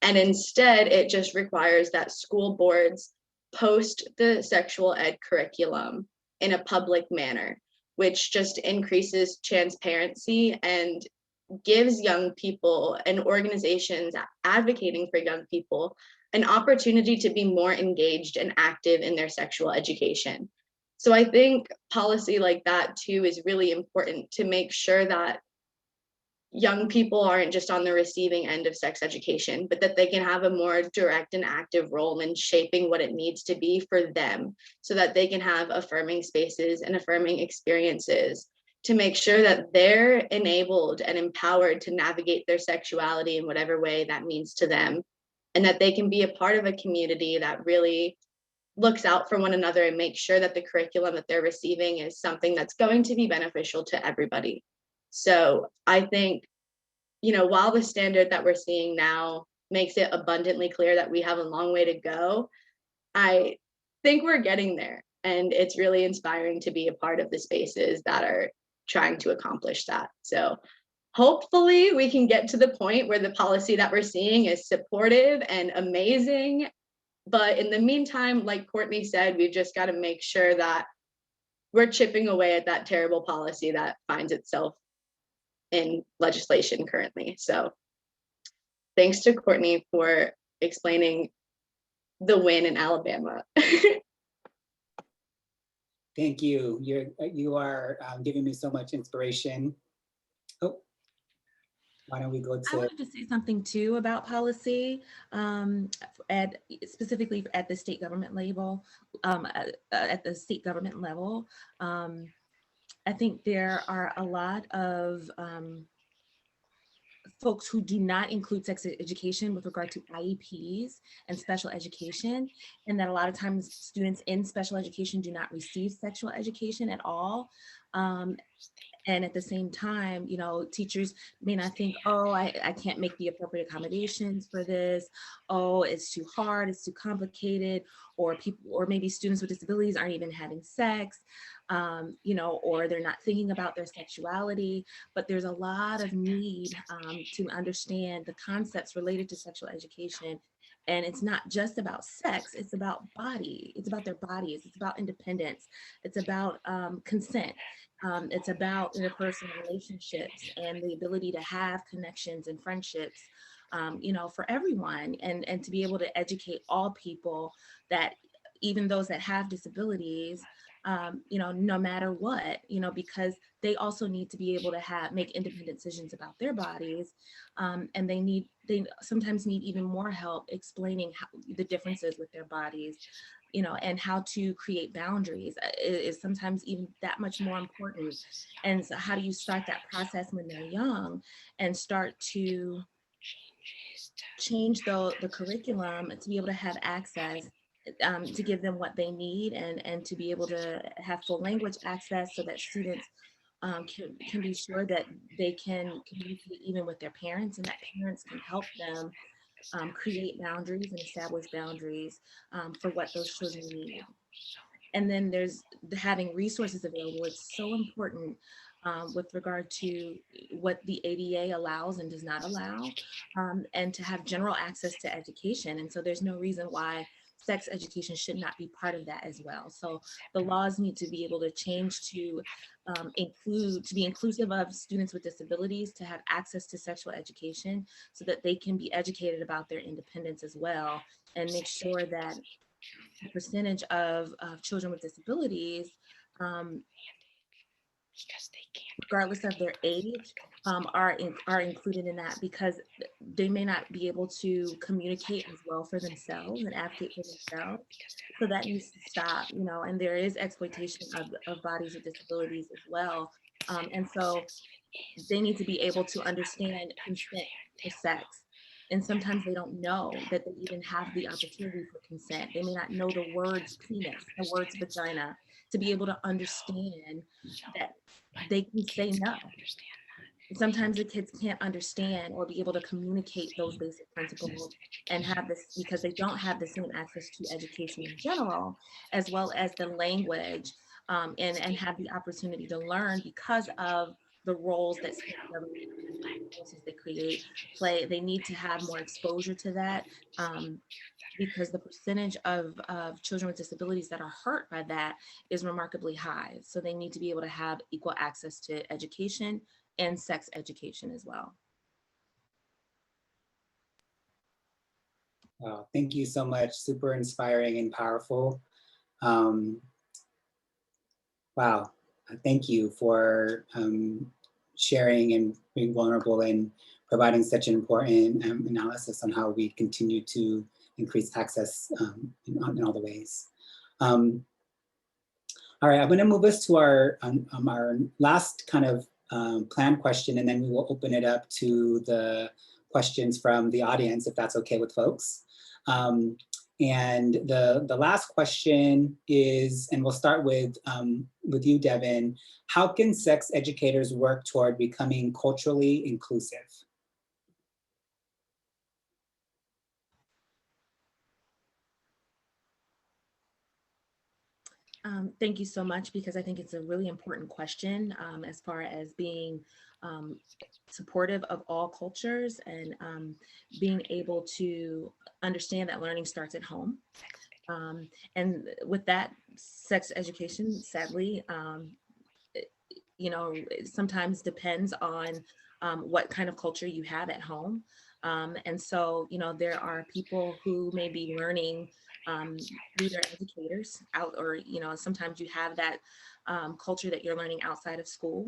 And instead, it just requires that school boards post the sexual ed curriculum in a public manner, which just increases transparency and gives young people and organizations advocating for young people an opportunity to be more engaged and active in their sexual education. So I think policy like that too is really important to make sure that young people aren't just on the receiving end of sex education, but that they can have a more direct and active role in shaping what it needs to be for them, so that they can have affirming spaces and affirming experiences to make sure that they're enabled and empowered to navigate their sexuality in whatever way that means to them, and that they can be a part of a community that really looks out for one another and makes sure that the curriculum that they're receiving is something that's going to be beneficial to everybody. So I think, while the standard that we're seeing now makes it abundantly clear that we have a long way to go, I think we're getting there. And it's really inspiring to be a part of the spaces that are trying to accomplish that. So hopefully we can get to the point where the policy that we're seeing is supportive and amazing. But in the meantime, like Courtney said, we've just got to make sure that we're chipping away at that terrible policy that finds itself in legislation currently. So thanks to Courtney for explaining the win in Alabama. Thank you. You are giving me so much inspiration. Oh, why don't we go to? I wanted to say something too about policy, specifically at the state government level. At the state government level, I think there are a lot of folks who do not include sex education with regard to IEPs and special education, and that a lot of times students in special education do not receive sexual education at all. And at the same time, teachers may not think, oh, I can't make the appropriate accommodations for this. Oh, it's too hard, it's too complicated, or maybe students with disabilities aren't even having sex, or they're not thinking about their sexuality. But there's a lot of need to understand the concepts related to sexual education. And it's not just about sex, it's about body, it's about their bodies, it's about independence, it's about consent. It's about interpersonal relationships and the ability to have connections and friendships, for everyone, and to be able to educate all people, that even those that have disabilities, no matter what, because they also need to be able to make independent decisions about their bodies. And they sometimes need even more help explaining the differences with their bodies, and how to create boundaries is sometimes even that much more important. And so how do you start that process when they're young and start to change the curriculum to be able to have access, to give them what they need, and to be able to have full language access, so that students can be sure that they can communicate even with their parents, and that parents can help them create boundaries and establish boundaries for what those children need. And then there's having resources available. It's so important with regard to what the ADA allows and does not allow, and to have general access to education. And so there's no reason why sex education should not be part of that as well. So the laws need to be able to change to be inclusive of students with disabilities, to have access to sexual education, so that they can be educated about their independence as well, and make sure that the percentage of children with disabilities, regardless of their age, are included in that, because they may not be able to communicate as well for themselves and advocate for themselves. So that needs to stop, and there is exploitation of bodies with disabilities as well. And so they need to be able to understand consent for sex. And sometimes they don't know that they even have the opportunity for consent. They may not know the words penis, the words vagina, to be able to understand that they can say no. Sometimes the kids can't understand or be able to communicate those basic principles, and have this, because they don't have the same access to education in general, as well as the language, and have the opportunity to learn, because of the roles that state government policies they create play. They need to have more exposure to that, because the percentage of children with disabilities that are hurt by that is remarkably high. So they need to be able to have equal access to education and sex education as well. Wow, thank you so much. Super inspiring and powerful. Wow, thank you for sharing and being vulnerable and providing such an important analysis on how we continue to increase access in all the ways. All right, I'm going to move us to our last kind of planned question, and then we will open it up to the questions from the audience, if that's okay with folks. And the last question is, and we'll start with you, Devin. How can sex educators work toward becoming culturally inclusive? Thank you so much, because I think it's a really important question as far as being supportive of all cultures and being able to understand that learning starts at home. And with that, sex education, sadly, it sometimes depends on what kind of culture you have at home. And so, there are people who may be learning through their educators out, or, sometimes you have that culture that you're learning outside of school.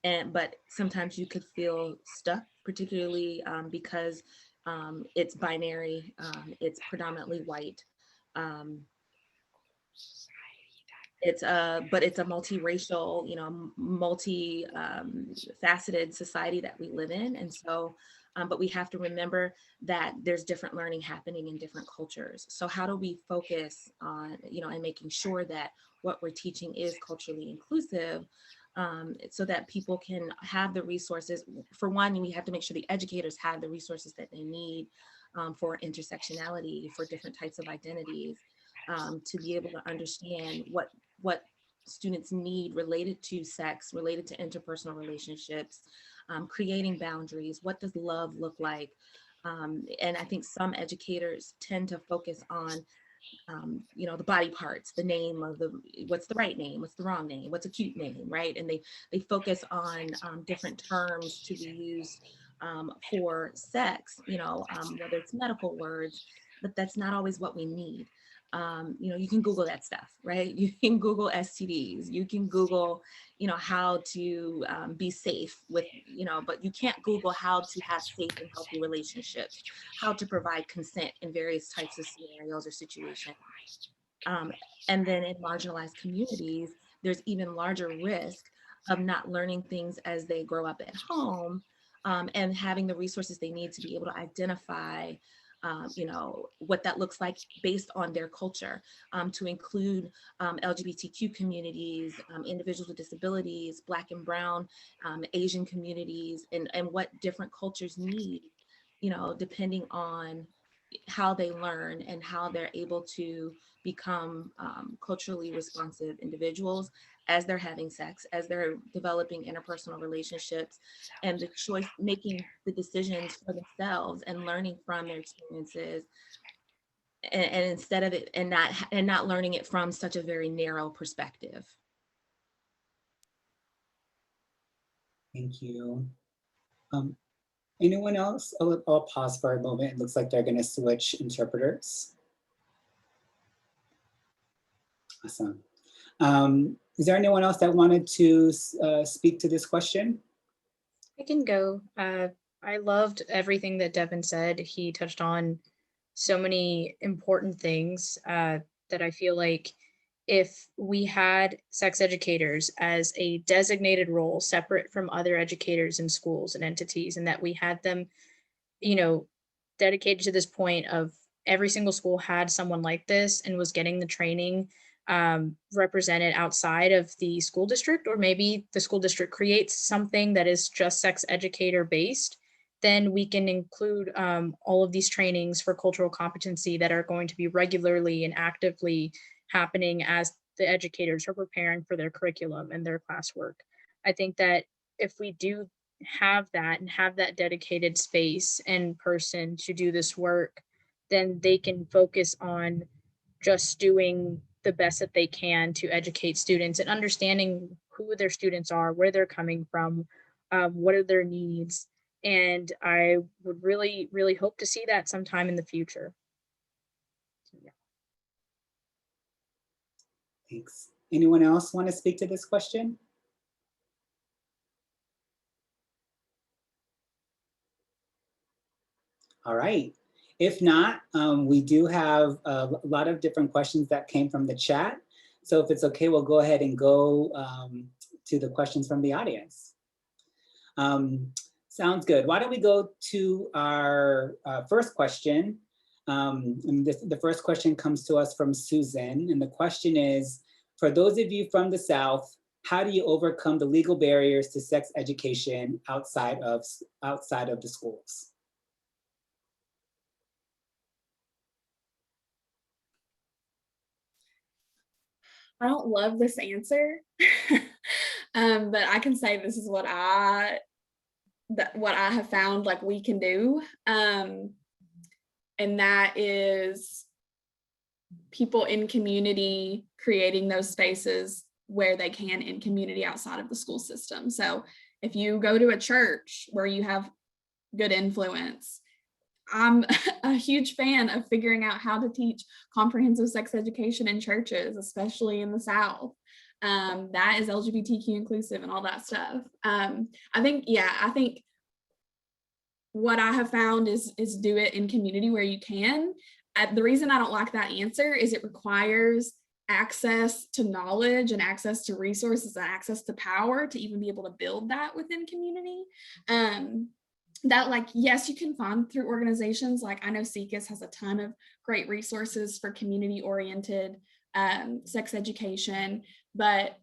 But sometimes you could feel stuck, particularly because it's binary, it's predominantly white. But it's a multiracial, multi-faceted society that we live in. And so, but we have to remember that there's different learning happening in different cultures. So how do we focus on, and making sure that what we're teaching is culturally inclusive, so that people can have the resources? For one, we have to make sure the educators have the resources that they need for intersectionality, for different types of identities, to be able to understand what students need related to sex, related to interpersonal relationships, creating boundaries. What does love look like? And I think some educators tend to focus on, the body parts, the name of what's the right name, what's the wrong name, what's a cute name, right? And they focus on different terms to be used for sex, whether it's medical words, but that's not always what we need. You can Google that stuff, right? You can Google STDs, you can Google, how to be safe with, but you can't Google how to have safe and healthy relationships, how to provide consent in various types of scenarios or situations. And then in marginalized communities, there's even larger risk of not learning things as they grow up at home, and having the resources they need to be able to identify what that looks like based on their culture, to include LGBTQ communities, individuals with disabilities, Black and Brown, Asian communities, and what different cultures need, depending on how they learn and how they're able to become culturally responsive individuals as they're having sex, as they're developing interpersonal relationships, and the choice, making the decisions for themselves and learning from their experiences, and instead of it, and not learning it from such a very narrow perspective. Thank you. Anyone else? I'll pause for a moment. It looks like they're going to switch interpreters. Awesome. Is there anyone else that wanted to speak to this question? I can go. I loved everything that Devin said. He touched on so many important things that I feel like if we had sex educators as a designated role separate from other educators in schools and entities, and that we had them, dedicated to this point of every single school had someone like this and was getting the training represented outside of the school district, or maybe the school district creates something that is just sex educator based, then we can include all of these trainings for cultural competency that are going to be regularly and actively happening as the educators are preparing for their curriculum and their classwork. I think that if we do have that and have that dedicated space and person to do this work, then they can focus on just doing the best that they can to educate students and understanding who their students are, where they're coming from, what are their needs. And I would really, really hope to see that sometime in the future. So, yeah. Thanks. Anyone else want to speak to this question? All right. If not, we do have a lot of different questions that came from the chat. So if it's okay, we'll go ahead and go to the questions from the audience. Sounds good. Why don't we go to our first question? The first question comes to us from Susan. And the question is, for those of you from the South, how do you overcome the legal barriers to sex education outside of the schools? I don't love this answer, but I can say this is what I have found like we can do. And that is people in community creating those spaces where they can in community outside of the school system. So if you go to a church where you have good influence, I'm a huge fan of figuring out how to teach comprehensive sex education in churches, especially in the South. That is LGBTQ inclusive and all that stuff. I think what I have found is do it in community where you can. The reason I don't like that answer is it requires access to knowledge and access to resources and access to power to even be able to build that within community. That like, yes, you can find through organizations. Like I know SECUS has a ton of great resources for community-oriented sex education, but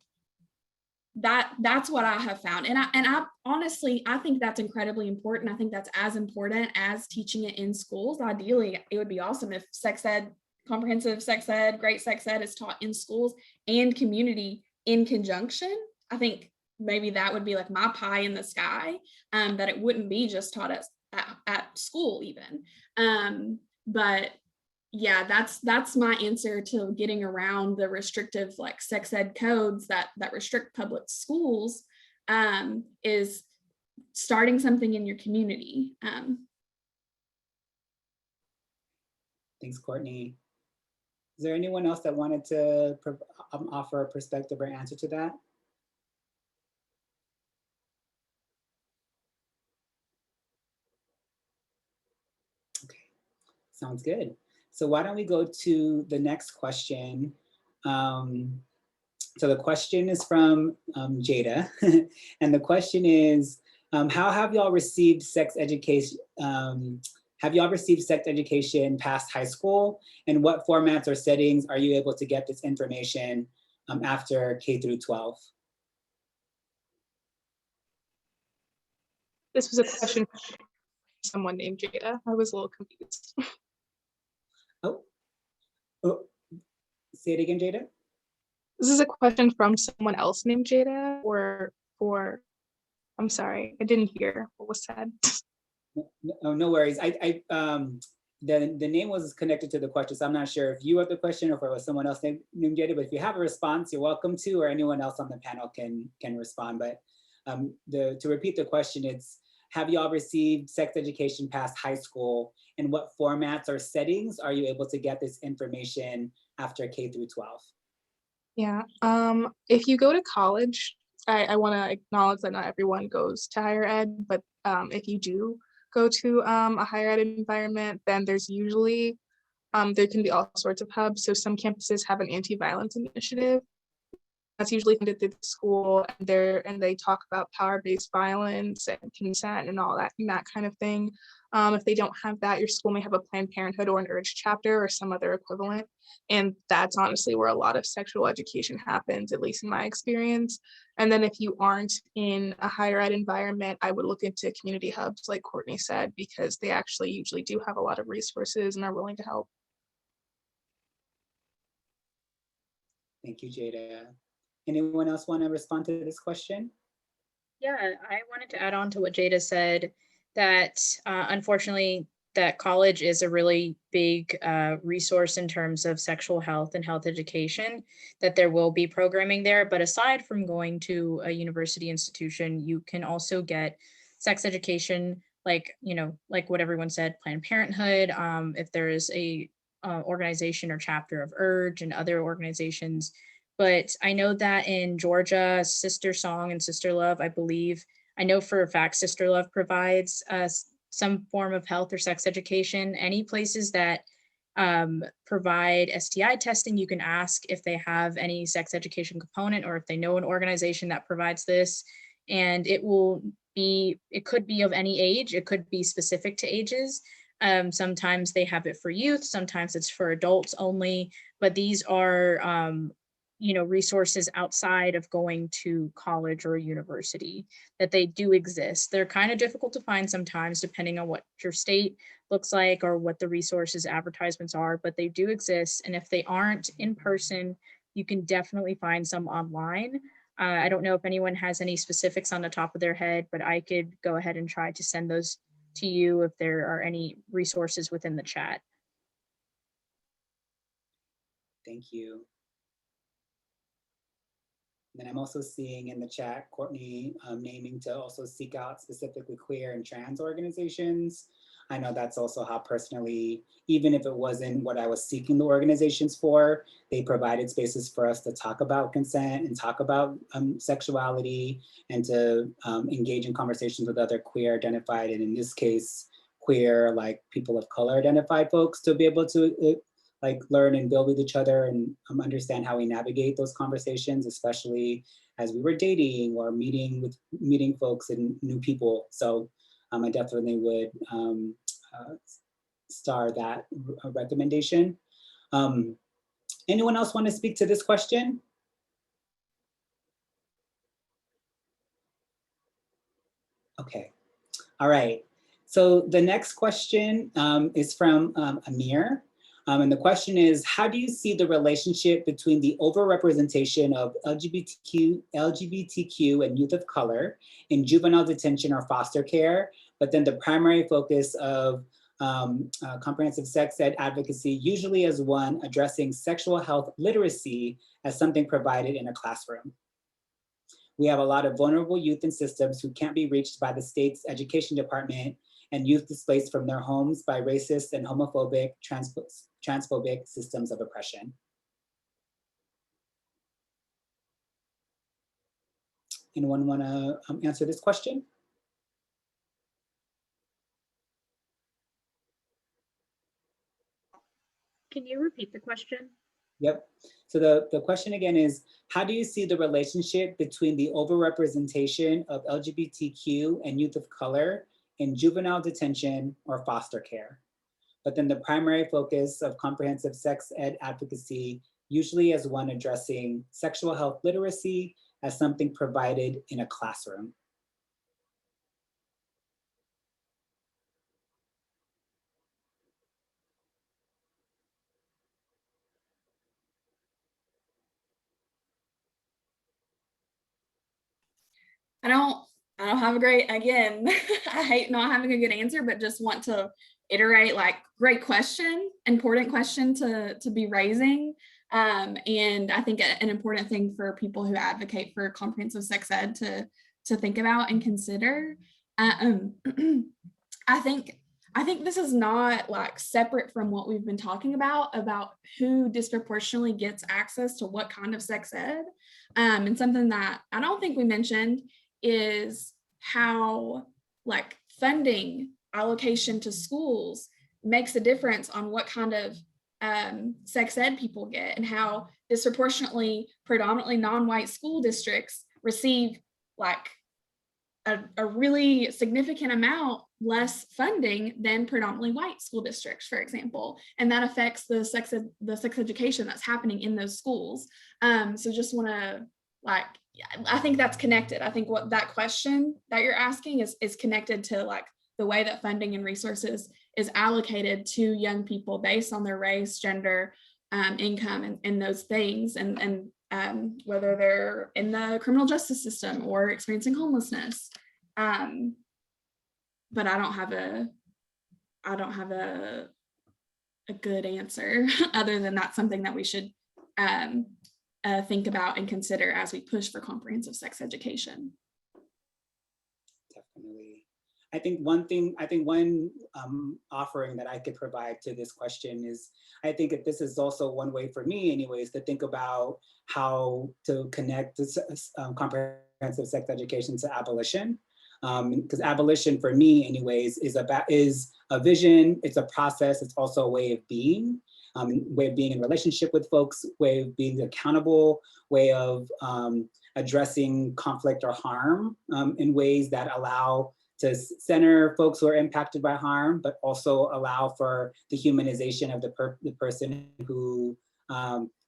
that's what I have found. And I honestly, I think that's incredibly important. I think that's as important as teaching it in schools. Ideally, it would be awesome if sex ed, comprehensive sex ed, great sex ed is taught in schools and community in conjunction. I think maybe that would be like my pie in the sky, that it wouldn't be just taught at school even. But yeah, that's my answer to getting around the restrictive like sex ed codes that restrict public schools, is starting something in your community. Thanks, Courtney. Is there anyone else that wanted to offer a perspective or answer to that? Okay, sounds good. So why don't we go to the next question? So the question is from Jada, and the question is, how have y'all received sex education? Have y'all received sex education past high school? And what formats or settings are you able to get this information after K through 12? This was a question from someone named Jada. I was a little confused. Oh, say it again, Jada. This is a question from someone else named Jada, or I'm sorry, I didn't hear what was said. No worries. The name was connected to the question, so I'm not sure if you wrote the question or if it was someone else named Jada, but if you have a response, you're welcome to, or anyone else on the panel can respond. But to repeat the question, it's, have y'all received sex education past high school, and what formats or settings are you able to get this information after K through 12? Yeah, if you go to college, I want to acknowledge that not everyone goes to higher ed, but if you do go to a higher ed environment, then there's usually, there can be all sorts of hubs. So some campuses have an anti-violence initiative that's usually funded through the school, and they talk about power-based violence and consent and all that and that kind of thing. If they don't have that, your school may have a Planned Parenthood or an URGE chapter or some other equivalent. And that's honestly where a lot of sexual education happens, at least in my experience. And then if you aren't in a higher ed environment, I would look into community hubs, like Courtney said, because they actually usually do have a lot of resources and are willing to help. Thank you, Jada. Anyone else want to respond to this question? Yeah, I wanted to add on to what Jada said, that unfortunately, that college is a really big resource in terms of sexual health and health education, that there will be programming there. But aside from going to a university institution, you can also get sex education, like, you know, like what everyone said, Planned Parenthood. If there is a organization or chapter of Urge and other organizations. But I know that in Georgia, Sister Song and Sister Love, I believe, I know for a fact Sister Love provides some form of health or sex education. Any places that provide STI testing, you can ask if they have any sex education component or if they know an organization that provides this. And it could be of any age, it could be specific to ages. Sometimes they have it for youth, sometimes it's for adults only, but these are resources outside of going to college or university, that they do exist. They're kind of difficult to find sometimes depending on what your state looks like or what the resources advertisements are, but they do exist. And if they aren't in person, you can definitely find some online. I don't know if anyone has any specifics on the top of their head, but I could go ahead and try to send those to you if there are any resources within the chat. Thank you. Then I'm also seeing in the chat, Courtney naming to also seek out specifically queer and trans organizations. I know that's also how personally, even if it wasn't what I was seeking the organizations for, they provided spaces for us to talk about consent and talk about sexuality and to engage in conversations with other queer identified, and in this case, queer, like people of color identified folks, to be able to like learn and build with each other and understand how we navigate those conversations, especially as we were dating or meeting folks and new people. So I definitely would star that recommendation. Anyone else want to speak to this question? Okay, all right. So the next question is from Amir. And the question is, how do you see the relationship between the overrepresentation of LGBTQ and youth of color in juvenile detention or foster care, but then the primary focus of comprehensive sex ed advocacy usually as one addressing sexual health literacy as something provided in a classroom? We have a lot of vulnerable youth in systems who can't be reached by the state's education department, and youth displaced from their homes by racist and homophobic, transphobic systems of oppression. Anyone want to answer this question? Can you repeat the question? Yep. So the question again is, how do you see the relationship between the overrepresentation of LGBTQ and youth of color in juvenile detention or foster care, but then the primary focus of comprehensive sex ed advocacy usually as one addressing sexual health literacy as something provided in a classroom? I don't have a great, again, I hate not having a good answer, but just want to iterate, like, great question, important question to be raising. And I think an important thing for people who advocate for comprehensive sex ed to think about and consider. I think this is not like separate from what we've been talking about who disproportionately gets access to what kind of sex ed. And something that I don't think we mentioned is how like funding allocation to schools makes a difference on what kind of sex ed people get, and how disproportionately predominantly non-white school districts receive like a really significant amount less funding than predominantly white school districts, for example, and that affects the sex education that's happening in those schools. So just want to like, I think that's connected. I think what that question that you're asking is connected to like the way that funding and resources is allocated to young people based on their race, gender, income and those things, and whether they're in the criminal justice system or experiencing homelessness. But I don't have a good answer other than that's something that we should think about and consider as we push for comprehensive sex education. Definitely. I think one offering that I could provide to this question is, I think that this is also one way for me anyways to think about how to connect this, comprehensive sex education to abolition. Because abolition for me anyways is a vision, it's a process, it's also a way of being. Way of being in relationship with folks, way of being accountable, way of addressing conflict or harm in ways that allow to center folks who are impacted by harm, but also allow for the humanization of the person who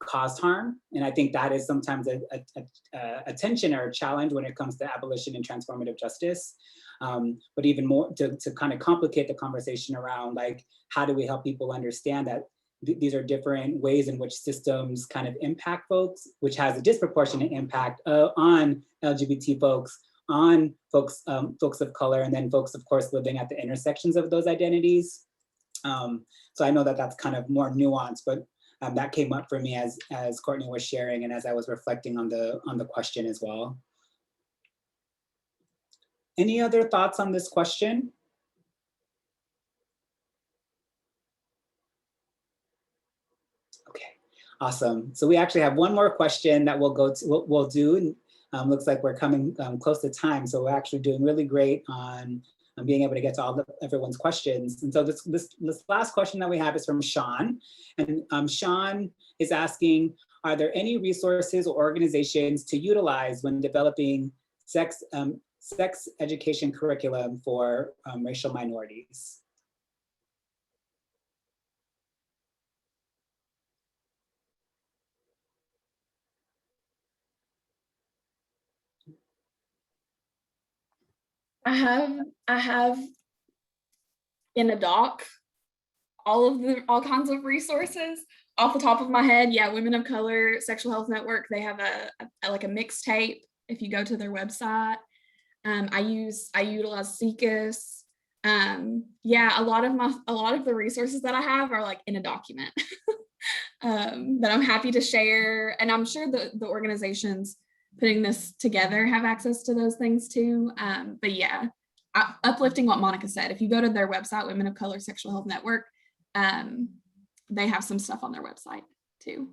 caused harm. And I think that is sometimes a tension or a challenge when it comes to abolition and transformative justice. But even more to kind of complicate the conversation around like, how do we help people understand that these are different ways in which systems kind of impact folks, which has a disproportionate impact on LGBT folks, on folks of color, and then folks, of course, living at the intersections of those identities. So I know that that's kind of more nuanced, but that came up for me as Courtney was sharing and as I was reflecting on the question as well. Any other thoughts on this question? Okay, awesome. So we actually have one more question that we'll do. Looks like we're coming close to time, so we're actually doing really great on being able to get to everyone's questions. And so this last question that we have is from Sean. And Sean is asking, are there any resources or organizations to utilize when developing sex education curriculum for racial minorities? I have in a doc all kinds of resources off the top of my head. Yeah, Women of Color Sexual Health Network, they have a mixtape if you go to their website. I utilize SECUS. Yeah, a lot of the resources that I have are like in a document that I'm happy to share, and I'm sure the organizations putting this together have access to those things too. But yeah, uplifting what Monica said, if you go to their website, Women of Color Sexual Health Network, they have some stuff on their website too.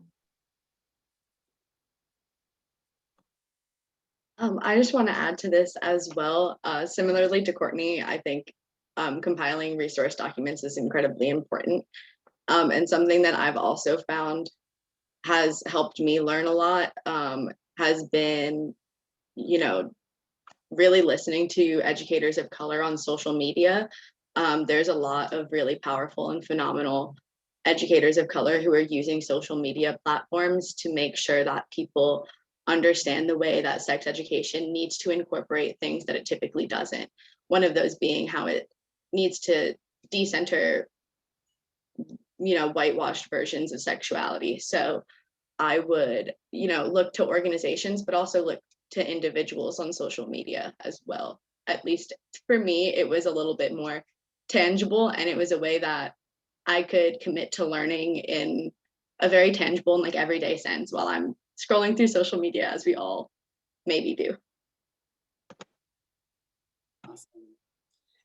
I just want to add to this as well. Similarly to Courtney, I think compiling resource documents is incredibly important. And something that I've also found has helped me learn a lot has been, really listening to educators of color on social media. There's a lot of really powerful and phenomenal educators of color who are using social media platforms to make sure that people understand the way that sex education needs to incorporate things that it typically doesn't. One of those being how it needs to decenter, whitewashed versions of sexuality. So I would, look to organizations, but also look to individuals on social media as well. At least for me, it was a little bit more tangible, and it was a way that I could commit to learning in a very tangible and everyday sense while I'm scrolling through social media, as we all maybe do. Awesome.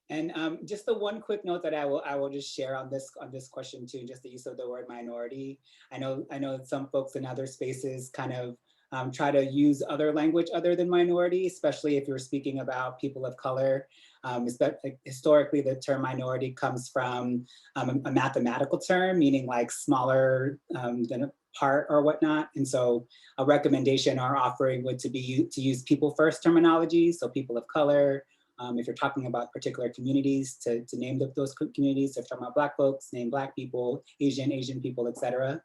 And just the one quick note that I will just share on this question too, just the use of the word minority. I know some folks in other spaces kind of try to use other language other than minority, especially if you're speaking about people of color. Historically, the term minority comes from a mathematical term, meaning like smaller than a part or whatnot. And so a recommendation or offering would to use people first terminology, so people of color. If you're talking about particular communities, to name those communities. If you're talking about Black folks, name Black people, Asian people, etc.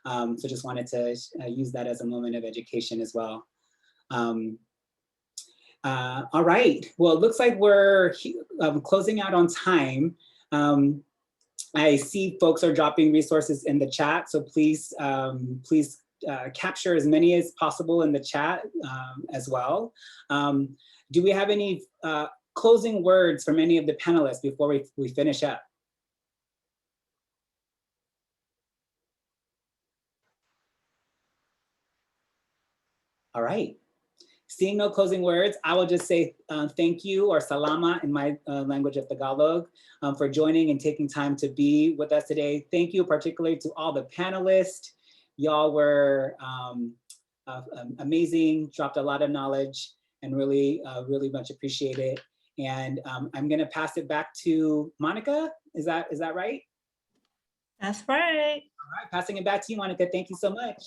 So just wanted to use that as a moment of education as well. All right, well, it looks like we're closing out on time. I see folks are dropping resources in the chat, so please, please capture as many as possible in the chat as well. Do we have any closing words from any of the panelists before we finish up? All right. Seeing no closing words, I will just say thank you, or salama in my language of Tagalog, for joining and taking time to be with us today. Thank you particularly to all the panelists. Y'all were amazing, dropped a lot of knowledge, and really, really much appreciated. And I'm gonna pass it back to Monica. Is that right? That's right. All right, passing it back to you, Monica. Thank you so much.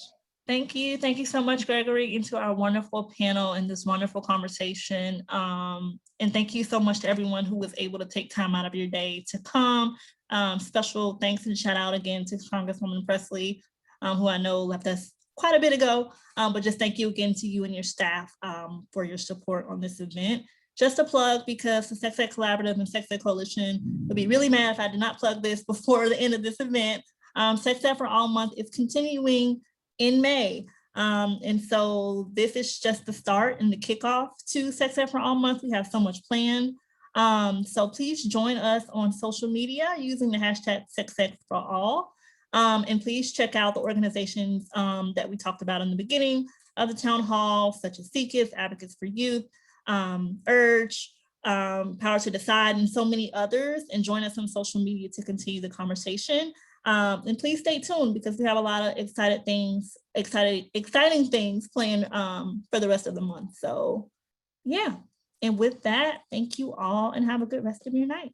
Thank you. Thank you so much, Gregory, and to our wonderful panel and this wonderful conversation. And thank you so much to everyone who was able to take time out of your day to come. Special thanks and shout out again to Congresswoman Presley, who I know left us quite a bit ago, but just thank you again to you and your staff for your support on this event. Just a plug, because the Sex Ed Collaborative and Sex Ed Coalition would be really mad if I did not plug this before the end of this event. Sex Ed for All Month is continuing in May. And so this is just the start and the kickoff to Sex Ed for All Month. We have so much planned. So please join us on social media using the hashtag Sex Ed for All. And please check out the organizations that we talked about in the beginning of the town hall, such as CCIS, Advocates for Youth, URGE, Power to Decide, and so many others. And join us on social media to continue the conversation. And please stay tuned, because we have a lot of exciting things planned for the rest of the month. So yeah, and with that, thank you all and have a good rest of your night.